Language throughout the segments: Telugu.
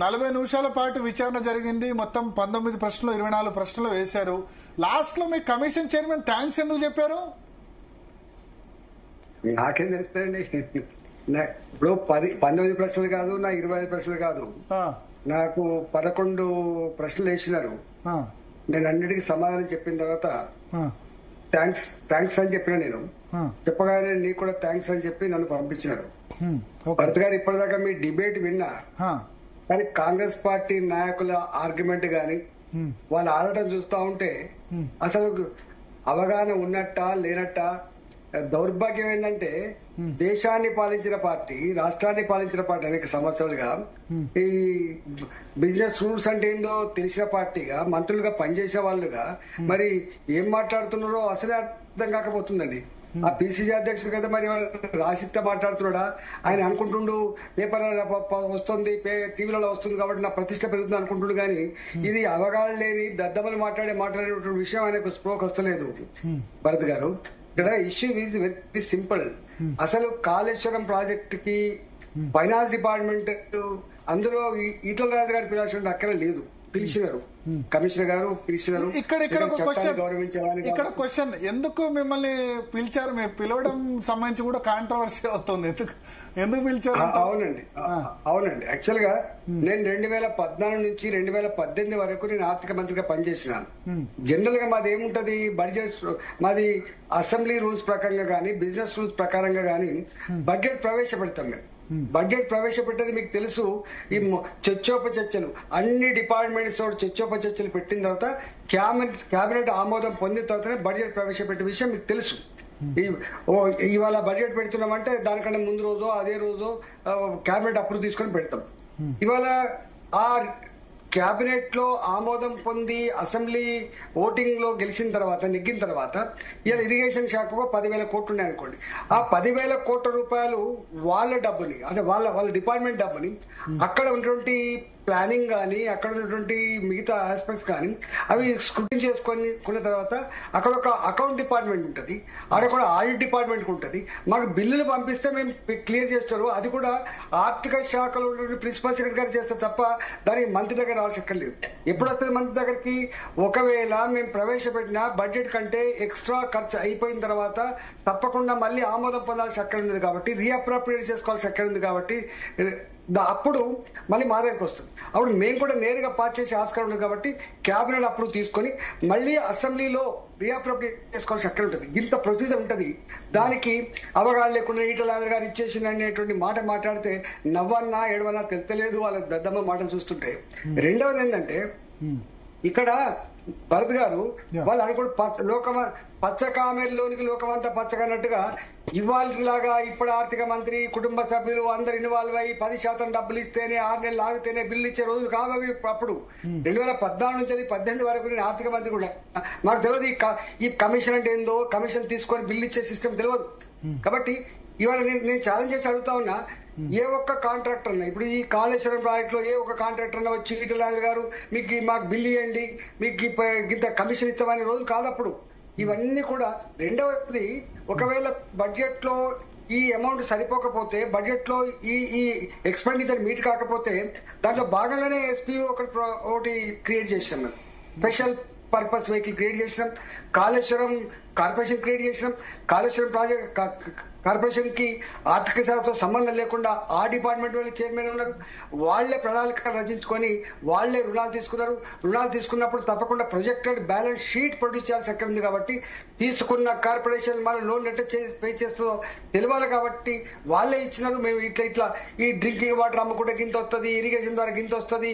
40 నిమిషాల పాటు విచారణ జరిగింది. మొత్తం 19 ప్రశ్నలు 24 ప్రశ్నలు వేశారు. లాస్ట్ లో మీ కమిషన్ చైర్మన్ థ్యాంక్స్ ఎందుకు చెప్పారు? నాకేం తెలుస్తాయండి. ఇప్పుడు 19 ప్రశ్నలు కాదు, నా 25 ప్రశ్నలు కాదు, నాకు 11 ప్రశ్నలు వేసినారు. నేను అన్నిటికీ సమాధానం చెప్పిన తర్వాత థ్యాంక్స్ అని చెప్పిన. నేను చెప్పగానే నీకు కూడా థ్యాంక్స్ అని చెప్పి నన్ను పంపించినారు. భరత్ గారు, ఇప్పటిదాకా మీ డిబేట్ విన్నా, కానీ కాంగ్రెస్ పార్టీ నాయకుల ఆర్గ్యుమెంట్ గాని వాళ్ళు ఆడటం చూస్తా ఉంటే అసలు అవగాహన ఉన్నట్ట లేనట్ట. దౌర్భాగ్యం ఏంటంటే దేశాన్ని పాలించిన పార్టీ, రాష్ట్రాన్ని పాలించిన పార్టీ అనేక సంవత్సరాలుగా ఈ బిజినెస్ రూల్స్ అంటే ఏందో తెలిసిన పార్టీగా, మంత్రులుగా పనిచేసే వాళ్ళుగా మరి ఏం మాట్లాడుతున్నారో అసలే అర్థం కాకపోతుందండి. ఆ పిసిసి అధ్యక్షుడు కదా మరి రాసిస్తే మాట్లాడుతున్నాడా? ఆయన అనుకుంటుండు పేపర్ వస్తుంది, టీవీలలో వస్తుంది కాబట్టి నా ప్రతిష్ట పెరుగుతుంది అనుకుంటుండు. కానీ ఇది అవగాహన లేని దద్దమలు మాట్లాడేటువంటి విషయం ఆయనకు స్ప్రోక్ వస్తలేదు. భరత్ గారు, ఇక్కడ ఇష్యూ ఈజ్ వెరీ సింపుల్. అసలు కాళేశ్వరం ప్రాజెక్ట్ కి ఫైనాన్స్ డిపార్ట్మెంట్ అందులో ఈటల రాజు గారి పిలాల్సిన అక్కడ లేదు. పిలిచినారు, కమిషనర్ గారు పిలిచినారు. ఇక్కడ క్వశ్చన్, ఎందుకు మిమ్మల్ని పిలిచారు? మేము పిలవడం సంబంధించి కూడా కాంట్రవర్సీ అవుతుంది. ఎందుకు పిలిచారు? అవునండి. యాక్చువల్ గా నేను 2014 నుంచి 2018 వరకు నేను ఆర్థిక మంత్రిగా పనిచేసినాను. జనరల్ గా మాది ఏముంటది, బడ్జెట్ మాది అసెంబ్లీ రూల్స్ ప్రకారంగా గానీ బిజినెస్ రూల్స్ ప్రకారంగా గానీ బడ్జెట్ ప్రవేశపెడతాం. మేము బడ్జెట్ ప్రవేశపెట్టేది మీకు తెలుసు. ఈ చర్చోపచర్చలు అన్ని డిపార్ట్మెంట్స్ తోటి చర్చోపచర్చలు పెట్టిన తర్వాత క్యాబినెట్ ఆమోదం పొందిన తర్వాతనే బడ్జెట్ ప్రవేశపెట్టే విషయం మీకు తెలుసు. ఇవాళ బడ్జెట్ పెడుతున్నామంటే దానికన్నా ముందు రోజు అదే రోజు క్యాబినెట్ అప్రూవ్ తీసుకొని పెడతాం. ఇవాళ ఆ క్యాబినెట్ లో ఆమోదం పొంది అసెంబ్లీ ఓటింగ్ లో గెలిచిన తర్వాత, నెగ్గిన తర్వాత ఇలా ఇరిగేషన్ శాఖకు 10,000 కోట్లు ఉన్నాయనుకోండి. ఆ 10,000 కోట్ల రూపాయలు వాళ్ళ డబ్బుని, అంటే వాళ్ళ డిపార్ట్మెంట్ డబ్బుని అక్కడ ఉన్నటువంటి ప్లానింగ్ కానీ అక్కడ ఉన్నటువంటి మిగతా ఆస్పెక్ట్స్ కానీ అవి స్క్రూటినీ చేసుకున్న తర్వాత అక్కడ ఒక అకౌంట్ డిపార్ట్మెంట్ ఉంటుంది, అక్కడ కూడా ఆడిట్ డిపార్ట్మెంట్ ఉంటుంది. మాకు బిల్లులు పంపిస్తే మేము క్లియర్ చేస్తారు. అది కూడా ఆర్థిక శాఖలో ప్రిన్సిపల్ సెక్రటరీ గారు చేస్తారు తప్ప దానికి మంత్రి దగ్గర రావాల్సిన లేదు. ఎప్పుడు వస్తుంది మంత్రి దగ్గరికి? ఒకవేళ మేము ప్రవేశపెట్టిన బడ్జెట్ కంటే ఎక్స్ట్రా ఖర్చు అయిపోయిన తర్వాత తప్పకుండా మళ్ళీ ఆమోదం పొందాల్సిన అక్కడ ఉంది కాబట్టి, రీఅప్రోప్రియేట్ చేసుకోవాల్సిన అక్కడ ఉంది కాబట్టి అప్పుడు మళ్ళీ మా దగ్గరకు వస్తుంది. అప్పుడు మేము కూడా నేరుగా పాస్ చేసే ఆస్కారం ఉంది కాబట్టి క్యాబినెట్ అప్రూవ్ తీసుకొని మళ్ళీ అసెంబ్లీలో రీఅప్రోప్రియేట్ చేసుకోవాల్సి అక్కడ ఉంటుంది. ఇంత ప్రొసీజర్ ఉంటుంది. దానికి అవగాహన లేకుండా ఈటల రాజు గారు ఇచ్చేసిన అనేటువంటి మాట మాట్లాడితే నవ్వన్నా ఏడవన్నా తెలుస్తలేదు వాళ్ళ దద్దమ్మ మాటలు చూస్తుంటే. రెండవది ఏంటంటే ఇక్కడ భరత్ గారు వాళ్ళు అనుకుంటే పచ్చ కామెర్లోనికి లోకమంతా పచ్చగన్నట్టుగా ఇవాళలాగా ఇప్పుడు ఆర్థిక మంత్రి కుటుంబ సభ్యులు అందరు ఇన్వాల్వ్ అయ్యి 10% డబ్బులు ఇస్తేనే 6 నెలలు ఆగితేనే బిల్లు ఇచ్చే రోజులు కావవి. అప్పుడు 2014 నుంచి 2018 వరకు నేను ఆర్థిక మంత్రి కూడా మాకు తెలియదు ఈ కమిషన్ అంటే ఏందో, కమిషన్ తీసుకొని బిల్లు ఇచ్చే సిస్టమ్ తెలియదు. కాబట్టి ఇవాళ నేను ఛాలెంజ్ చేసి అడుగుతా ఉన్నా, ఏ ఒక్క కాంట్రాక్టర్ అన్నా, ఇప్పుడు ఈ కాళేశ్వరం ప్రాజెక్ట్ లో ఏ ఒక్క కాంట్రాక్టర్ అన్నా వచ్చి ఈటల రాజు గారు మీకు మాకు బిల్లు ఇవ్వండి, మీకు ఇంత కమిషన్ ఇస్తామనే రోజు కాదప్పుడు. ఇవన్నీ కూడా. రెండవది, ఒకవేళ బడ్జెట్ లో ఈ అమౌంట్ సరిపోకపోతే, బడ్జెట్ లో ఈ ఎక్స్పెండిచర్ మీట్ కాకపోతే దాంట్లో భాగంగానే ఎస్పీ ఒకటి క్రియేట్ చేసాం. మేము స్పెషల్ పర్పస్ వెహికల్ క్రియేట్ చేసినాం, కాళేశ్వరం కార్పొరేషన్ క్రియేట్ చేసినాం. కాళేశ్వరం ప్రాజెక్ట్ కార్పొరేషన్ కి ఆర్థిక శాఖతో సంబంధం లేకుండా ఆ డిపార్ట్మెంట్ వాళ్ళు చైర్మన్ ఉన్నారు. వాళ్లే ప్రణాళిక రచించుకొని వాళ్లే రుణాలు తీసుకున్నారు. రుణాలు తీసుకున్నప్పుడు తప్పకుండా ప్రొజెక్టెడ్ బ్యాలెన్స్ షీట్ ప్రొడ్యూస్ చేయాల్సి ఎక్కడ ఉంది కాబట్టి తీసుకున్న కార్పొరేషన్ మన లోన్ ఎట్లా పే చేస్తుందో తెలియాలి కాబట్టి వాళ్ళే ఇచ్చినారు. మేము ఇట్లా ఈ డ్రింకింగ్ వాటర్ అమ్ముకుంటే గింత వస్తుంది, ఇరిగేషన్ ద్వారా గింత వస్తుంది,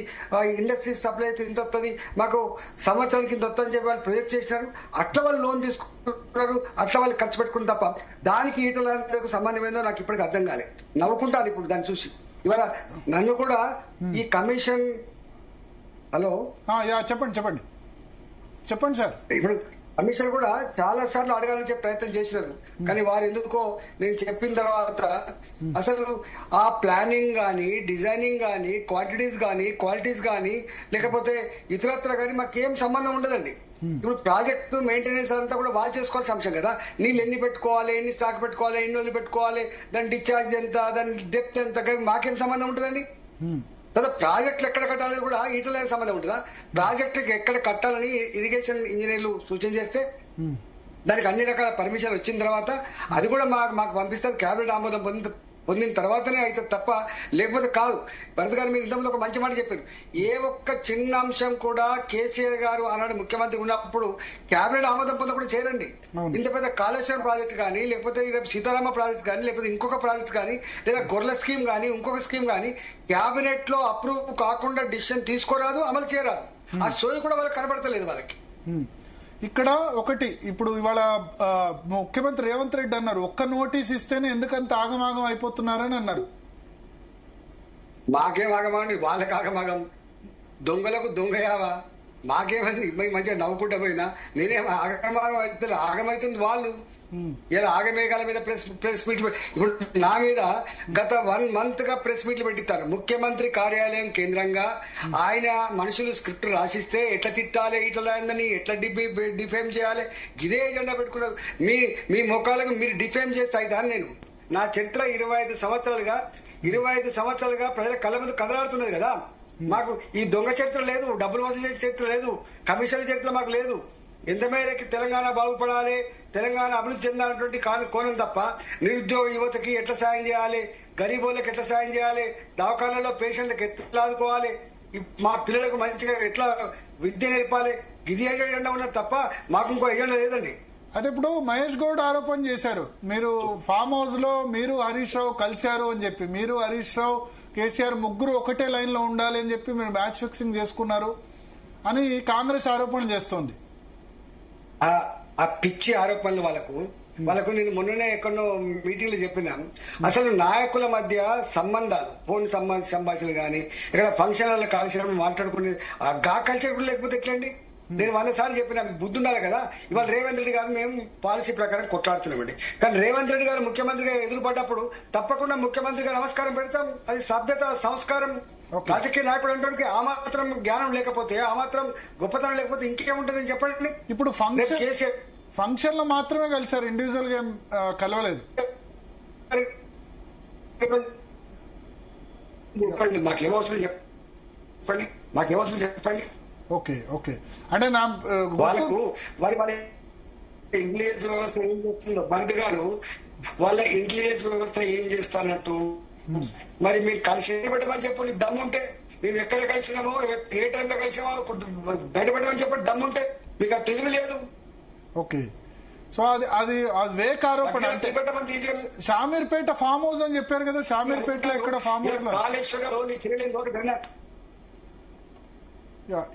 ఇండస్ట్రీస్ సప్లై అయితే ఇంత వస్తుంది, మాకు సంవత్సరానికి ఇంత వస్తుందని చెప్పి వాళ్ళు ప్రొజెక్ట్ చేసినారు. అట్లా వాళ్ళు లోన్ తీసుకుంటున్నారు, అట్లా వాళ్ళు ఖర్చు పెట్టుకుని తప్ప దానికి ఈటల సంబంధం ఏందో నాకు ఇప్పటికి అర్థం కాలేదు. నవ్వుకుంటారు ఇప్పుడు దాన్ని చూసి. ఇవాళ నన్ను కూడా ఈ కమిషన్ చెప్పండి సార్. ఇప్పుడు కమిషన్ కూడా చాలా సార్లు అడగాలని చెప్పి ప్రయత్నం చేసినారు. కానీ వారు ఎందుకో నేను చెప్పిన తర్వాత అసలు ఆ ప్లానింగ్ గానీ, డిజైనింగ్ గానీ, క్వాలిటీస్ గానీ లేకపోతే ఇతరత్ర గానీ మాకేం సంబంధం ఉండదండి. ఇప్పుడు ప్రాజెక్టు మెయింటెనెన్స్ అంతా కూడా వాళ్ళు చేసుకోవాల్సిన అంశం కదా. నీళ్ళు ఎన్ని పెట్టుకోవాలి, ఎన్ని స్టాక్ పెట్టుకోవాలి, ఎన్ని రోజులు పెట్టుకోవాలి, దాని డిశ్చార్జ్ ఎంత, దాని డెప్త్ ఎంత, మాకేం సంబంధం ఉంటుందండి? తర్వాత ప్రాజెక్టులు ఎక్కడ కట్టాలని కూడా ఈటల సంబంధం ఉంటుందా? ప్రాజెక్టుకి ఎక్కడ కట్టాలని ఇరిగేషన్ ఇంజనీర్లు సూచన చేస్తే దానికి అన్ని రకాల పర్మిషన్ వచ్చిన తర్వాత అది కూడా మాకు పంపిస్తారు. కేబినెట్ ఆమోదం పొందిన తర్వాతనే అవుతుంది తప్ప లేకపోతే కాదు. భరత్ గారు మీరు ఇంతకుముందు ఒక మంచి మాట చెప్పారు. ఏ ఒక్క చిన్న అంశం కూడా కేసీఆర్ గారు ఆనాడు ముఖ్యమంత్రి ఉన్నప్పుడు కేబినెట్ ఆమోదం పొందకుండా చేయండి. ఇంత పెద్ద కాళేశ్వరం ప్రాజెక్ట్ కానీ, లేకపోతే సీతారామ ప్రాజెక్ట్ కానీ, లేకపోతే ఇంకొక ప్రాజెక్ట్ కానీ, లేదా గొర్రెల స్కీమ్ కానీ, ఇంకొక స్కీమ్ కానీ కేబినెట్ లో అప్రూవ్ కాకుండా డిసిషన్ తీసుకోరాదు, అమలు చేయరాదు. ఆ సోయి కూడా వాళ్ళకి కనబడతలేదు వాళ్ళకి. ఇక్కడ ఒకటి, ఇప్పుడు ఇవాళ ముఖ్యమంత్రి రేవంత్ రెడ్డి అన్నారు ఒక్క నోటీస్ ఇస్తేనే ఎందుకంత ఆగమాగం అయిపోతున్నారని అన్నారు. మాకేం ఆగమాగం, వాళ్ళకి ఆగమాగం. దొంగలకు దొంగయావా, మాకేమైంది మంచిగా నవ్వుకుంటా పోయినా నేనేం ఆగమాగం అవుతుంది. ఆగమైతుంది వాళ్ళు. ఇలా ఆగమేఘాల మీద ప్రెస్ మీట్లు ఇప్పుడు నా మీద గత 1 month గా ప్రెస్ మీట్లు పెట్టిస్తారు. ముఖ్యమంత్రి కార్యాలయం కేంద్రంగా ఆయన మనుషులు స్క్రిప్ట్ రాసిస్తే ఎట్లా తిట్టాలి, ఇట్లా ఎట్లా డిఫేమ్ చేయాలి, ఇదే ఎజెండా పెట్టుకున్నారు. మీ మొక్కలకు మీరు డిఫేమ్ చేస్తే అయితే నేను నా చరిత్ర 25 సంవత్సరాలుగా ప్రజల కళ్ళ మీద కదలాడుతున్నది కదా. మాకు ఈ దొంగ చరిత్ర లేదు, డబ్బులు వసూలు చేసే చరిత్ర లేదు, కమిషన్ల చరిత్ర మాకు లేదు. ఎంత మేరకి తెలంగాణ బాగుపడాలి, తెలంగాణ అభివృద్ధి చెందాలన్నటువంటి కోణం తప్ప నిరుద్యోగ యువతకి ఎట్లా సాయం చేయాలి, గరీబోళ్ళకి ఎట్లా సాయం చేయాలి, దవాఖానాల్లో పేషెంట్లకు ఎట్లా ఆదుకోవాలి, మా పిల్లలకు మంచిగా ఎట్లా విద్య నేర్పాలి, ఇది ఎజెండా ఉన్నది తప్ప మాకు ఇంకో ఎజెండా లేదండి. అదే ఇప్పుడు మహేష్ గౌడ్ ఆరోపణ చేశారు, మీరు ఫామ్ హౌస్ లో మీరు హరీష్ రావు కలిశారు అని చెప్పి, మీరు హరీష్ రావు కేసీఆర్ ముగ్గురు ఒకటే లైన్ లో ఉండాలి అని చెప్పి మీరు మ్యాచ్ ఫిక్సింగ్ చేసుకున్నారు అని కాంగ్రెస్ ఆరోపణ చేస్తోంది. ఆ పిచ్చి ఆరోపణలు వాళ్ళకు నేను మొన్ననే ఎక్కడో మీటింగ్ లో చెప్పినాను. అసలు నాయకుల మధ్య సంబంధాలు, ఫోన్ సంభాషణలు కానీ ఇక్కడ ఫంక్షన్ కలిసి మాట్లాడుకునే గా కల్చర్ కూడా లేకపోతే ఎట్లండి? నేను 100 సార్లు చెప్పినా మీకు బుద్ధి ఉండాలి కదా. ఇవాళ రేవంత్ రెడ్డి గారు మేము పాలసీ ప్రకారం కొట్లాడుతున్నామండి. కానీ రేవంత్ రెడ్డి గారు ముఖ్యమంత్రిగా ఎదురుపడ్డప్పుడు తప్పకుండా ముఖ్యమంత్రిగా నమస్కారం పెడతాం. అది సభ్యత, సంస్కారం. రాజకీయ నాయకుడు అంటే ఆ మాత్రం జ్ఞానం లేకపోతే, ఆ మాత్రం గొప్పతనం లేకపోతే ఇంకేముంటుందని చెప్పండి. ఇప్పుడు ఫంక్షన్ లో మాత్రమే కలిసారు, ఇండివిజువల్ గా కలవలేదు. మాకేమవసరం చెప్పండి. ఓకే ఓకే, అంటే నా వాళ్ళకు వాళ్ళ ఇంటెలిజెన్స్ వ్యవస్థ ఏం చేస్తుందో, బండి గారు వాళ్ళ ఇంటెలిజెన్స్ వ్యవస్థ ఏం చేస్తానట్టు మరి మీరు కలిసి పెట్టమని చెప్పండి దమ్ముంటే. మేము ఎక్కడ కలిసినామో, ఏ టైంలో కలిసినామో బయటపెట్టమని చెప్పండి దమ్ముంటే. మీకు అది తెలివి లేదు. ఓకే, సో అది వేక్ ఆరోపణ. అంటే షామీర్పేట ఫామ్ హౌస్ అని చెప్పారు కదా, షామీర్పేటలో ఎక్కడ ఫామ్ హౌస్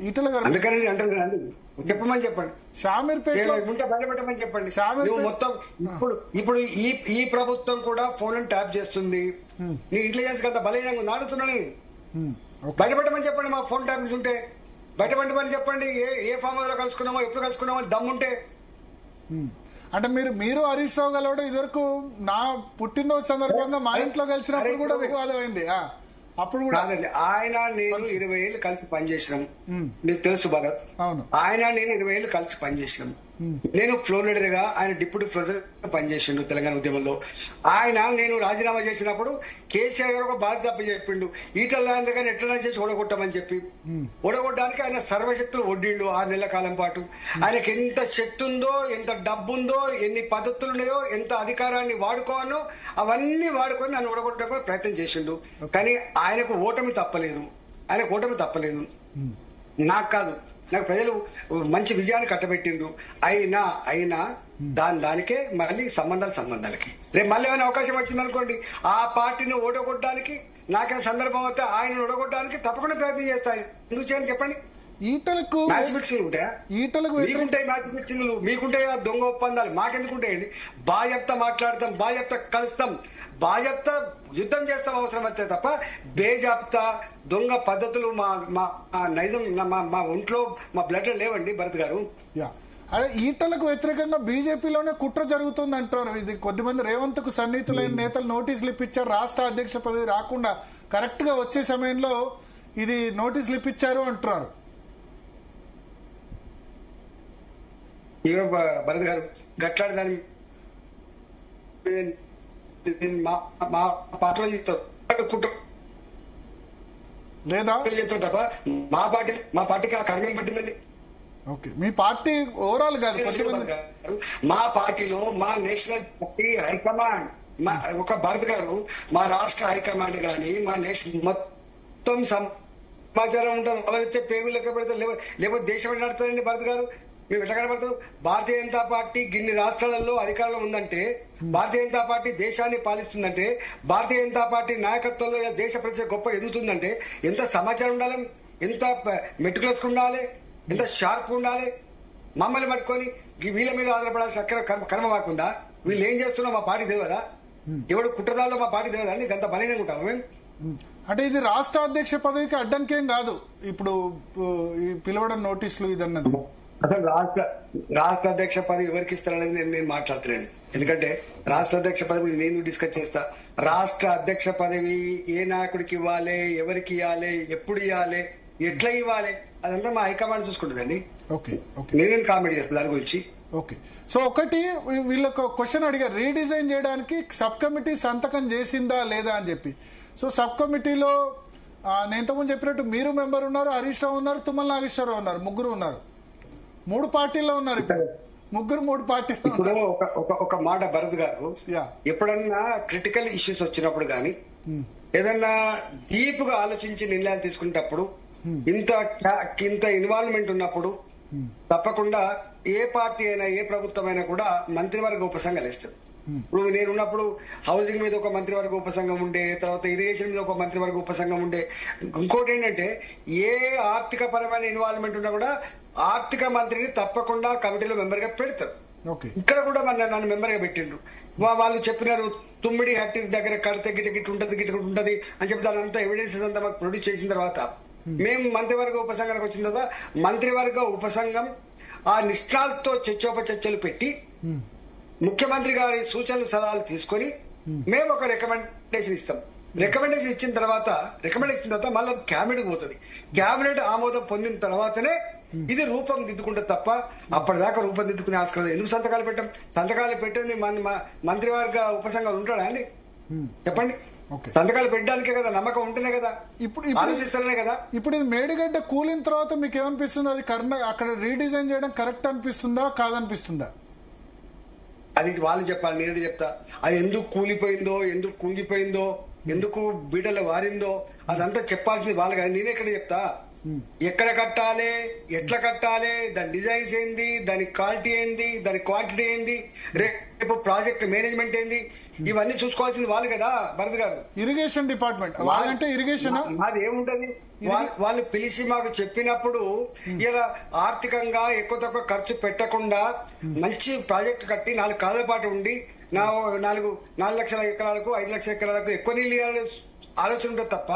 ఈటల గారు అందుకని అంటారు చెప్పమని చెప్పండి. షామీర్పేట బయటపెట్టమని చెప్పండి. నువ్వు మొత్తం ఇప్పుడు ఈ ప్రభుత్వం కూడా ఫోన్ ట్యాప్ చేస్తుంది. నీ ఇంటెలిజెన్స్ కదా బలహీనంగా ఉంది అడుగుతున్నా నేను. బయటపెట్టమని చెప్పండి. మా ఫోన్ ట్యాప్ ఉంటే బయటపెట్టమని చెప్పండి. ఏ ఫామ్ హౌస్ లో కలుసుకున్నామో, ఎప్పుడు కలుసుకున్నామో దమ్ముంటే. అంటే మీరు హరీష్ రావు గారు ఇదివరకు నా పుట్టినరోజు సందర్భంగా మా ఇంట్లో కలిసినప్పుడు కూడా వివాదం అయింది. అప్పుడు కూడా ఆయన నేను 20 ఏళ్ళు కలిసి పనిచేసినాం. నీకు తెలుసు భరత్. ఆయన నేను 20 ఏళ్ళు కలిసి పనిచేసినాం. నేను ఫ్లోర్ లీడర్ గా, ఆయన డిప్యూటీ ఫ్లోర్ లీడర్ పనిచేసిండు తెలంగాణ ఉద్యమంలో. నేను రాజీనామా చేసినప్పుడు కేసీఆర్ గారు ఒక బాధ్యత చెప్పిండు, ఈటల రాజేందర్ గారిని ఎట్లా చేసి ఓడగొట్టమని చెప్పి. ఓడగొట్టడానికి ఆయన సర్వశక్తులు ఒడ్డిండు 6 నెలల కాలం పాటు. ఆయనకి ఎంత శక్తి ఉందో, ఎంత డబ్బు ఉందో, ఎన్ని పద్ధతులు ఉన్నాయో, ఎంత అధికారాన్ని వాడుకోవాలో అవన్నీ వాడుకొని నన్ను ఓడగొట్టడానికి ప్రయత్నం చేసిండు. కానీ ఆయనకు ఓటమి తప్పలేదు. నాకు కాదు, నాకు ప్రజలు మంచి విజయాన్ని కట్టబెట్టిండ్రు. అయినా దానికే మళ్ళీ సంబంధాలకి రేపు మళ్ళీ ఏమైనా అవకాశం వచ్చింది అనుకోండి, ఆ పార్టీని ఓడగొట్టడానికి, నాకే సందర్భం అయితే ఆయన ఓడగొట్టడానికి తప్పకుండా ప్రయత్నం చేస్తాయి. ఎందుకు చేయని చెప్పండి. ఈటలకు మ్యాచ్ ఫిక్సింగ్ ఉంటాయా? మీకుంటాయి మ్యాచ్ ఫిక్సింగ్లు, మీకుంటాయి దొంగ ఒప్పందాలు, మాకెందుకుంటాయండి? బాధ్యత మాట్లాడతాం, బాధ్యత కలుస్తాం, బాధ్యత యుద్ధం చేస్తాం అవసరం వస్తే తప్ప బేజాప్తా దొంగ పద్ధతులు మా నైజం మా ఒంట్లో మా బ్లడ్ లో లేవండి భరత్ గారు. అదే ఈటలకు వ్యతిరేకంగా బీజేపీలోనే కుట్ర జరుగుతుంది అంటారు. ఇది కొద్దిమంది రేవంత్ కు సన్నిహితులైన నేతలు నోటీసులు ఇప్పించారు, రాష్ట్ర అధ్యక్ష పదవి రాకుండా కరెక్ట్ గా వచ్చే సమయంలో ఇది నోటీసులు ఇప్పించారు అంటున్నారు. ఇవో భరత్ గారు గట్లాడి దాన్ని మా పాటలో చెప్తారు. లేదా చెప్తాం తప్ప మా పార్టీకి ఆ కర్మం పట్టిందండి. ఓకే, మీ పార్టీ ఓవరాల్ కాదు కొంతమంది. మా పార్టీలో మా నేషనల్ పార్టీ హైకమాండ్ ఒక భరత్ గారు, మా రాష్ట్ర హైకమాండ్ గాని మా నేషనల్ మొత్తం సమాచారం ఉంటుంది. ఎవరైతే పేగులు లెక్క పెడతారు, లేకపోతే దేశం ఎట్లా నడుతుందండి భరత్ గారు? మేము ఎట్లా కనబడతారు? భారతీయ జనతా పార్టీ గిన్ని రాష్ట్రాలలో అధికారంలో ఉందంటే, భారతీయ జనతా పార్టీ దేశాన్ని పాలిస్తుందంటే, భారతీయ జనతా పార్టీ నాయకత్వంలో దేశ ప్రజల గొప్ప ఎదుగుతుందంటే ఎంత సమాచారం ఉండాలి, ఎంత మెటికులస్ ఉండాలి, ఎంత షార్ప్ ఉండాలి. మమ్మల్ని పట్టుకొని వీళ్ళ మీద ఆధారపడాల్సిన కర్మ మాకుందా? వీళ్ళు ఏం చేస్తున్నా మా పార్టీ తెలియదా? ఎవడు కుట్రదాల్లో మా పార్టీ తెలియదా అండి? గంత బలహీనంగా ఉంటాము మేము. అంటే ఇది రాష్ట్ర అధ్యక్ష పదవికి అడ్డంకేం కాదు ఇప్పుడు ఈ పిలవడం నోటీసులు ఇదన్నది. అసలు రాష్ట్ర అధ్యక్ష పదవి ఎవరికి ఇస్తారనేది నేను మాట్లాడతలేను. ఎందుకంటే రాష్ట్ర అధ్యక్ష పదవి నేను డిస్కస్ చేస్తా. రాష్ట్ర అధ్యక్ష పదవి ఏ నాయకుడికి ఇవ్వాలి, ఎవరికి ఇవ్వాలి, ఎప్పుడు ఇవ్వాలి, ఎట్లా ఇవ్వాలి, అదంతా మా హైకమాండ్ చూసుకుంటుందండి. నేనేం కామెంట్ చేస్తాను దాని గురించి. ఓకే, సో ఒకటి వీళ్ళకు క్వశ్చన్ అడిగారు, రీడిజైన్ చేయడానికి సబ్ కమిటీ సంతకం చేసిందా లేదా అని చెప్పి. సో సబ్ కమిటీలో నేను ఇంతకుముందు చెప్పినట్టు మీరు మెంబర్ ఉన్నారు, హరీష్ రావు ఉన్నారు, తుమ్మల నాగేశ్వరరావు ఉన్నారు, ముగ్గురు ఉన్నారు. 3 పార్టీల్లో ఉన్నారు ఇప్పుడు ముగ్గురు, 3 పార్టీల్లో. ఇప్పుడు ఒక మాట భరత్ గారు, ఎప్పుడన్నా క్రిటికల్ ఇష్యూస్ వచ్చినప్పుడు గానీ ఏదన్నా డీప్ గా ఆలోచించి నిర్ణయాలు తీసుకునేటప్పుడు, ఇంత ఇన్వాల్వ్మెంట్ ఉన్నప్పుడు తప్పకుండా ఏ పార్టీ అయినా ఏ ప్రభుత్వం అయినా కూడా మంత్రివర్గ ఉపసంఘాలు ఇస్తారు. ఇప్పుడు నేనున్నప్పుడు హౌసింగ్ మీద ఒక మంత్రివర్గ ఉపసంఘం ఉండే, తర్వాత ఇరిగేషన్ మీద ఒక మంత్రివర్గ ఉపసంఘం ఉండే. ఇంకోటి ఏంటంటే ఏ ఆర్థిక పరమైన ఇన్వాల్వ్మెంట్ ఉన్నా కూడా ఆర్థిక మంత్రిని తప్పకుండా కమిటీలో మెంబర్ గా పెడతారు. ఇక్కడ కూడా నన్ను మెంబర్ గా పెట్టిండ్రు. వాళ్ళు చెప్పినారు తుమ్మిడి హట్టి దగ్గర కడితే గిట్ ఉంటది అని చెప్పి దాని అంతా ఎవిడెన్సెస్ అంతా మాకు ప్రొడ్యూస్ చేసిన తర్వాత మేము మంత్రివర్గ ఉపసంఘానికి వచ్చిన తర్వాత మంత్రివర్గ ఉపసంఘం ఆ నిష్ఠాలతో చర్చోపచర్చలు పెట్టి ముఖ్యమంత్రి గారి సూచనలు సలహాలు తీసుకొని మేము ఒక రికమెండేషన్ ఇస్తాం. రికమెండేషన్ ఇచ్చిన తర్వాత మళ్ళీ క్యాబినెట్ పోతుంది. క్యాబినెట్ ఆమోదం పొందిన తర్వాతనే ఇది రూపం దిద్దుకుంటుంది తప్ప అప్పటిదాకా రూపం దిద్దుకునే ఆస్కారం. ఎందుకు సంతకాలు పెట్టాం? సంతకాలు పెట్టింది మంత్రివర్గ ఉపసంఘాలు ఉంటాడా అండి? చెప్పండి. సంతకాలు పెట్టడానికే కదా, నమ్మకం ఉంటేనే కదా, ఇప్పుడు ఆలోచిస్తేనే కదా. ఇప్పుడు ఇది మేడిగడ్డ కూలిన తర్వాత మీకు ఏమనిపిస్తుంది? అది అక్కడ రీడిజైన్ చేయడం కరెక్ట్ అనిపిస్తుందా కాదనిపిస్తుందా? అది వాళ్ళు చెప్పాలి, నేను చెప్తా. అది ఎందుకు కూలిపోయిందో, ఎందుకు కుంగిపోయిందో, ఎందుకు బీటలు వారిందో అదంతా చెప్పాల్సింది వాళ్ళు కదా. నేనే ఎక్కడ చెప్తా? ఎక్కడ కట్టాలి, ఎట్లా కట్టాలి, దాని డిజైన్స్ ఏంది, దాని క్వాలిటీ ఏంది, దాని క్వాంటిటీ ఏంది, రేపు ప్రాజెక్ట్ మేనేజ్మెంట్ ఏంది, ఇవన్నీ చూసుకోవాల్సింది వాళ్ళు కదా భరత్ గారు. ఇరిగేషన్ డిపార్ట్మెంట్ వాళ్ళంటే ఇరిగేషన్ అది ఏముంటది? వాళ్ళు పిలిచి మాకు చెప్పినప్పుడు ఇలా ఆర్థికంగా ఎక్కువ తక్కువ ఖర్చు పెట్టకుండా మంచి ప్రాజెక్ట్ కట్టి 4 కాలాల పాటు ఉండి 4 లక్షల ఎకరాలకు 5 లక్షల ఎకరాలకు ఎక్కువ నీళ్ళు ఇవ్వాలని ఆలోచన ఉంటుంది తప్ప,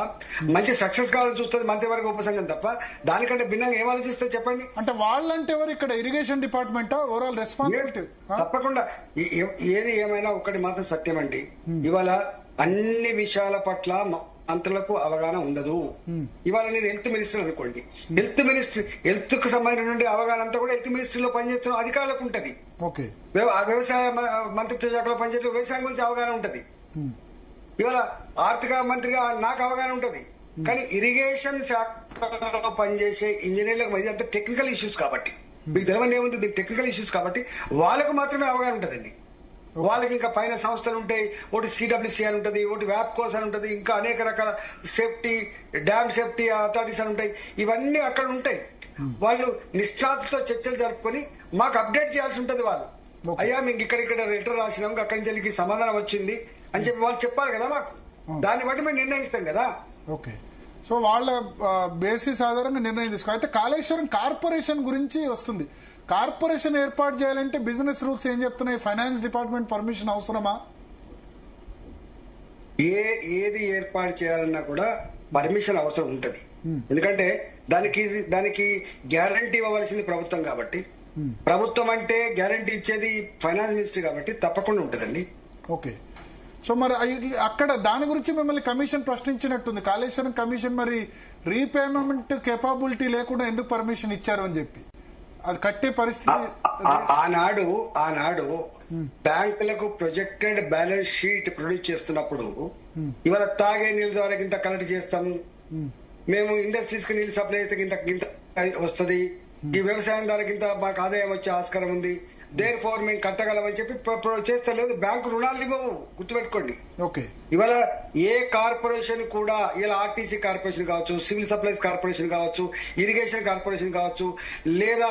మంచి సక్సెస్ కావాలని చూస్తుంది మంత్రివర్గ ఉపసంఘం తప్ప. దానికంటే భిన్నంగా ఏం ఆలోచిస్తే చెప్పండి? అంటే వాళ్ళంటే ఎవరు? ఇక్కడ ఇరిగేషన్ డిపార్ట్మెంట్ ఓవరాల్ రెస్పాన్సిబిలిటీ. తప్పకుండా ఏది ఏమైనా ఒకటి మాత్రం సత్యం అండి, ఇవాళ అన్ని విషయాల పట్ల మంత్రులకు అవగాహన ఉండదు. ఇవాళ నేను హెల్త్ మినిస్టర్ అనుకోండి, హెల్త్ కు సంబంధించిన అవగాహన అంతా కూడా హెల్త్ మినిస్ట్రీలో పనిచేస్తున్న అధికారులకు ఉంటది. వ్యవసాయ మంత్రిత్వ శాఖలో పనిచేసే వ్యవసాయం గురించి అవగాహన ఉంటది. ఇవాళ ఆర్థిక మంత్రిగా నాకు అవగాహన ఉంటది. కానీ ఇరిగేషన్ శాఖలో పనిచేసే ఇంజనీర్లకు ఇదంతా టెక్నికల్ ఇష్యూస్ కాబట్టి, మీకు తెలియని ఏముంది, దీనికి టెక్నికల్ ఇష్యూస్ కాబట్టి వాళ్ళకు మాత్రమే అవగాహన ఉంటదండి. వాళ్ళకి ఇంకా పైన సంస్థలు ఉంటాయి, ఒకటి సిడబ్ల్యూసీ అని ఉంటది, ఒకటి వ్యాప్కోస్ అని ఉంటది, ఇంకా అనేక రకాల సేఫ్టీ, డ్యామ్ సేఫ్టీ అథారిటీస్ అని ఉంటాయి. ఇవన్నీ అక్కడ ఉంటాయి. వాళ్ళు నిష్ఠాతులతో చర్చలు జరుపుకొని మాకు అప్డేట్ చేయాల్సి ఉంటది. వాళ్ళు అయ్యా మీకు ఇక్కడ లెటర్ రాసినాం, అక్కడి నుంచి సమాధానం వచ్చింది అని చెప్పి వాళ్ళు చెప్పాలి కదా మాకు. దాన్ని బట్టి మేము నిర్ణయిస్తాం కదా. ఓకే, సో వాళ్ళ బేసిస్ ఆధారంగా నిర్ణయం తీసుకో. అయితే కాళేశ్వరం కార్పొరేషన్ గురించి వస్తుంది. కార్పొరేషన్ ఏర్పాటు చేయాలంటే బిజినెస్ రూల్స్ ఏం చెప్తున్నాయి? ఫైనాన్స్ డిపార్ట్మెంట్ పర్మిషన్ అవసరమా? ఏది ఏర్పాటు చేయాలన్నా కూడా పర్మిషన్ అవసరం ఉంటది. ఎందుకంటే దానికి గ్యారంటీ ఇవ్వవలసింది ప్రభుత్వం కాబట్టి, ప్రభుత్వం అంటే గ్యారంటీ ఇచ్చేది ఫైనాన్స్ మినిస్టర్ కాబట్టి తప్పకుండా ఉంటదండి. ఓకే, సో మరి అక్కడ దాని గురించి మిమ్మల్ని కమిషన్ ప్రశ్నించినట్టుంది. కాళేశ్వరం కమిషన్ మరి రీపేమెంట్ కెపాబిలిటీ లేకుండా ఎందుకు పర్మిషన్ ఇచ్చారు అని చెప్పి, అది కట్టే పరిస్థితి. ఆనాడు బ్యాంకులకు ప్రొజెక్టెడ్ బ్యాలెన్స్ షీట్ ప్రొడ్యూస్ చేస్తున్నప్పుడు ఇవాళ తాగే నీళ్ళ ద్వారా ఇంత కలెక్ట్ చేస్తాము, మేము ఇండస్ట్రీస్ కి నీళ్ళు సప్లై అయితే ఇంత ఇంత వస్తుంది, ఈ వ్యవసాయం ద్వారా ఇంత మాకు ఆదాయం వచ్చే ఆస్కారం ఉంది, దేర్ ఫోర్ మేము కట్టగలమని చెప్పి చేస్తే లేదు. బ్యాంకు రుణాలు ఇవ్వవు, గుర్తుపెట్టుకోండి. ఓకే. ఇవాళ ఏ కార్పొరేషన్ కూడా, ఇలా ఆర్టీసీ కార్పొరేషన్ కావచ్చు, సివిల్ సప్లైస్ కార్పొరేషన్ కావచ్చు, ఇరిగేషన్ కార్పొరేషన్ కావచ్చు, లేదా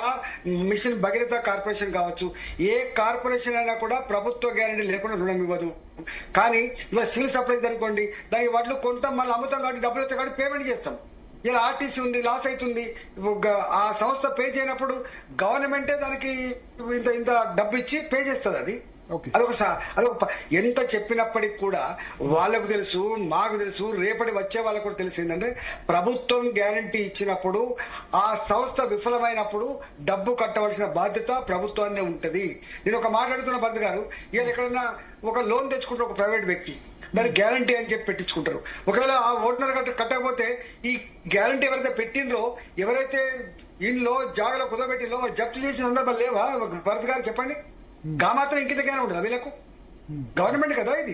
మిషన్ భగీరథ కార్పొరేషన్ కావచ్చు, ఏ కార్పొరేషన్ అయినా కూడా ప్రభుత్వ గ్యారంటీ లేకుండా రుణం ఇవ్వదు. కానీ ఇవాళ సివిల్ సప్లైస్ అనుకోండి, దానికి వడ్లు కొంటాం, మళ్ళీ అమ్ముతాం కాబట్టి డబ్బులు వస్తాయి కాబట్టి పేమెంట్ చేస్తాం. ఇలా ఆర్టీసీ ఉంది, లాస్ అవుతుంది, ఆ సంస్థ పే చేయనప్పుడు గవర్నమెంటే దానికి ఇంత ఇంత డబ్బు ఇచ్చి పే చేస్తుంది. అది అదొక ఎంత చెప్పినప్పటికి కూడా వాళ్ళకు తెలుసు, మాకు తెలుసు, రేపటి వచ్చే వాళ్ళకు కూడా తెలిసి ఏంటంటే ప్రభుత్వం గ్యారంటీ ఇచ్చినప్పుడు ఆ సంస్థ విఫలమైనప్పుడు డబ్బు కట్టవలసిన బాధ్యత ప్రభుత్వాన్నే ఉంటది. నేను ఒక మాట్లాడుతున్న భరత్ గారు, ఇవాళ ఎక్కడన్నా ఒక లోన్ తెచ్చుకుంటారు ఒక ప్రైవేట్ వ్యక్తి, దానికి గ్యారంటీ అని చెప్పి పెట్టించుకుంటారు. ఒకవేళ ఆ ఓనర్ కట్టకపోతే ఈ గ్యారంటీ ఎవరైతే పెట్టినరో, ఎవరైతే ఇంట్లో జాగాలో కుదబెట్టినో జప్తు చేసిన సందర్భాలు లేవా భరత్ గారు? చెప్పండి. గా మాత్రం ఇంకిత జ్ఞానం ఉండదు వీళ్ళకు? గవర్నమెంట్ కదా ఇది.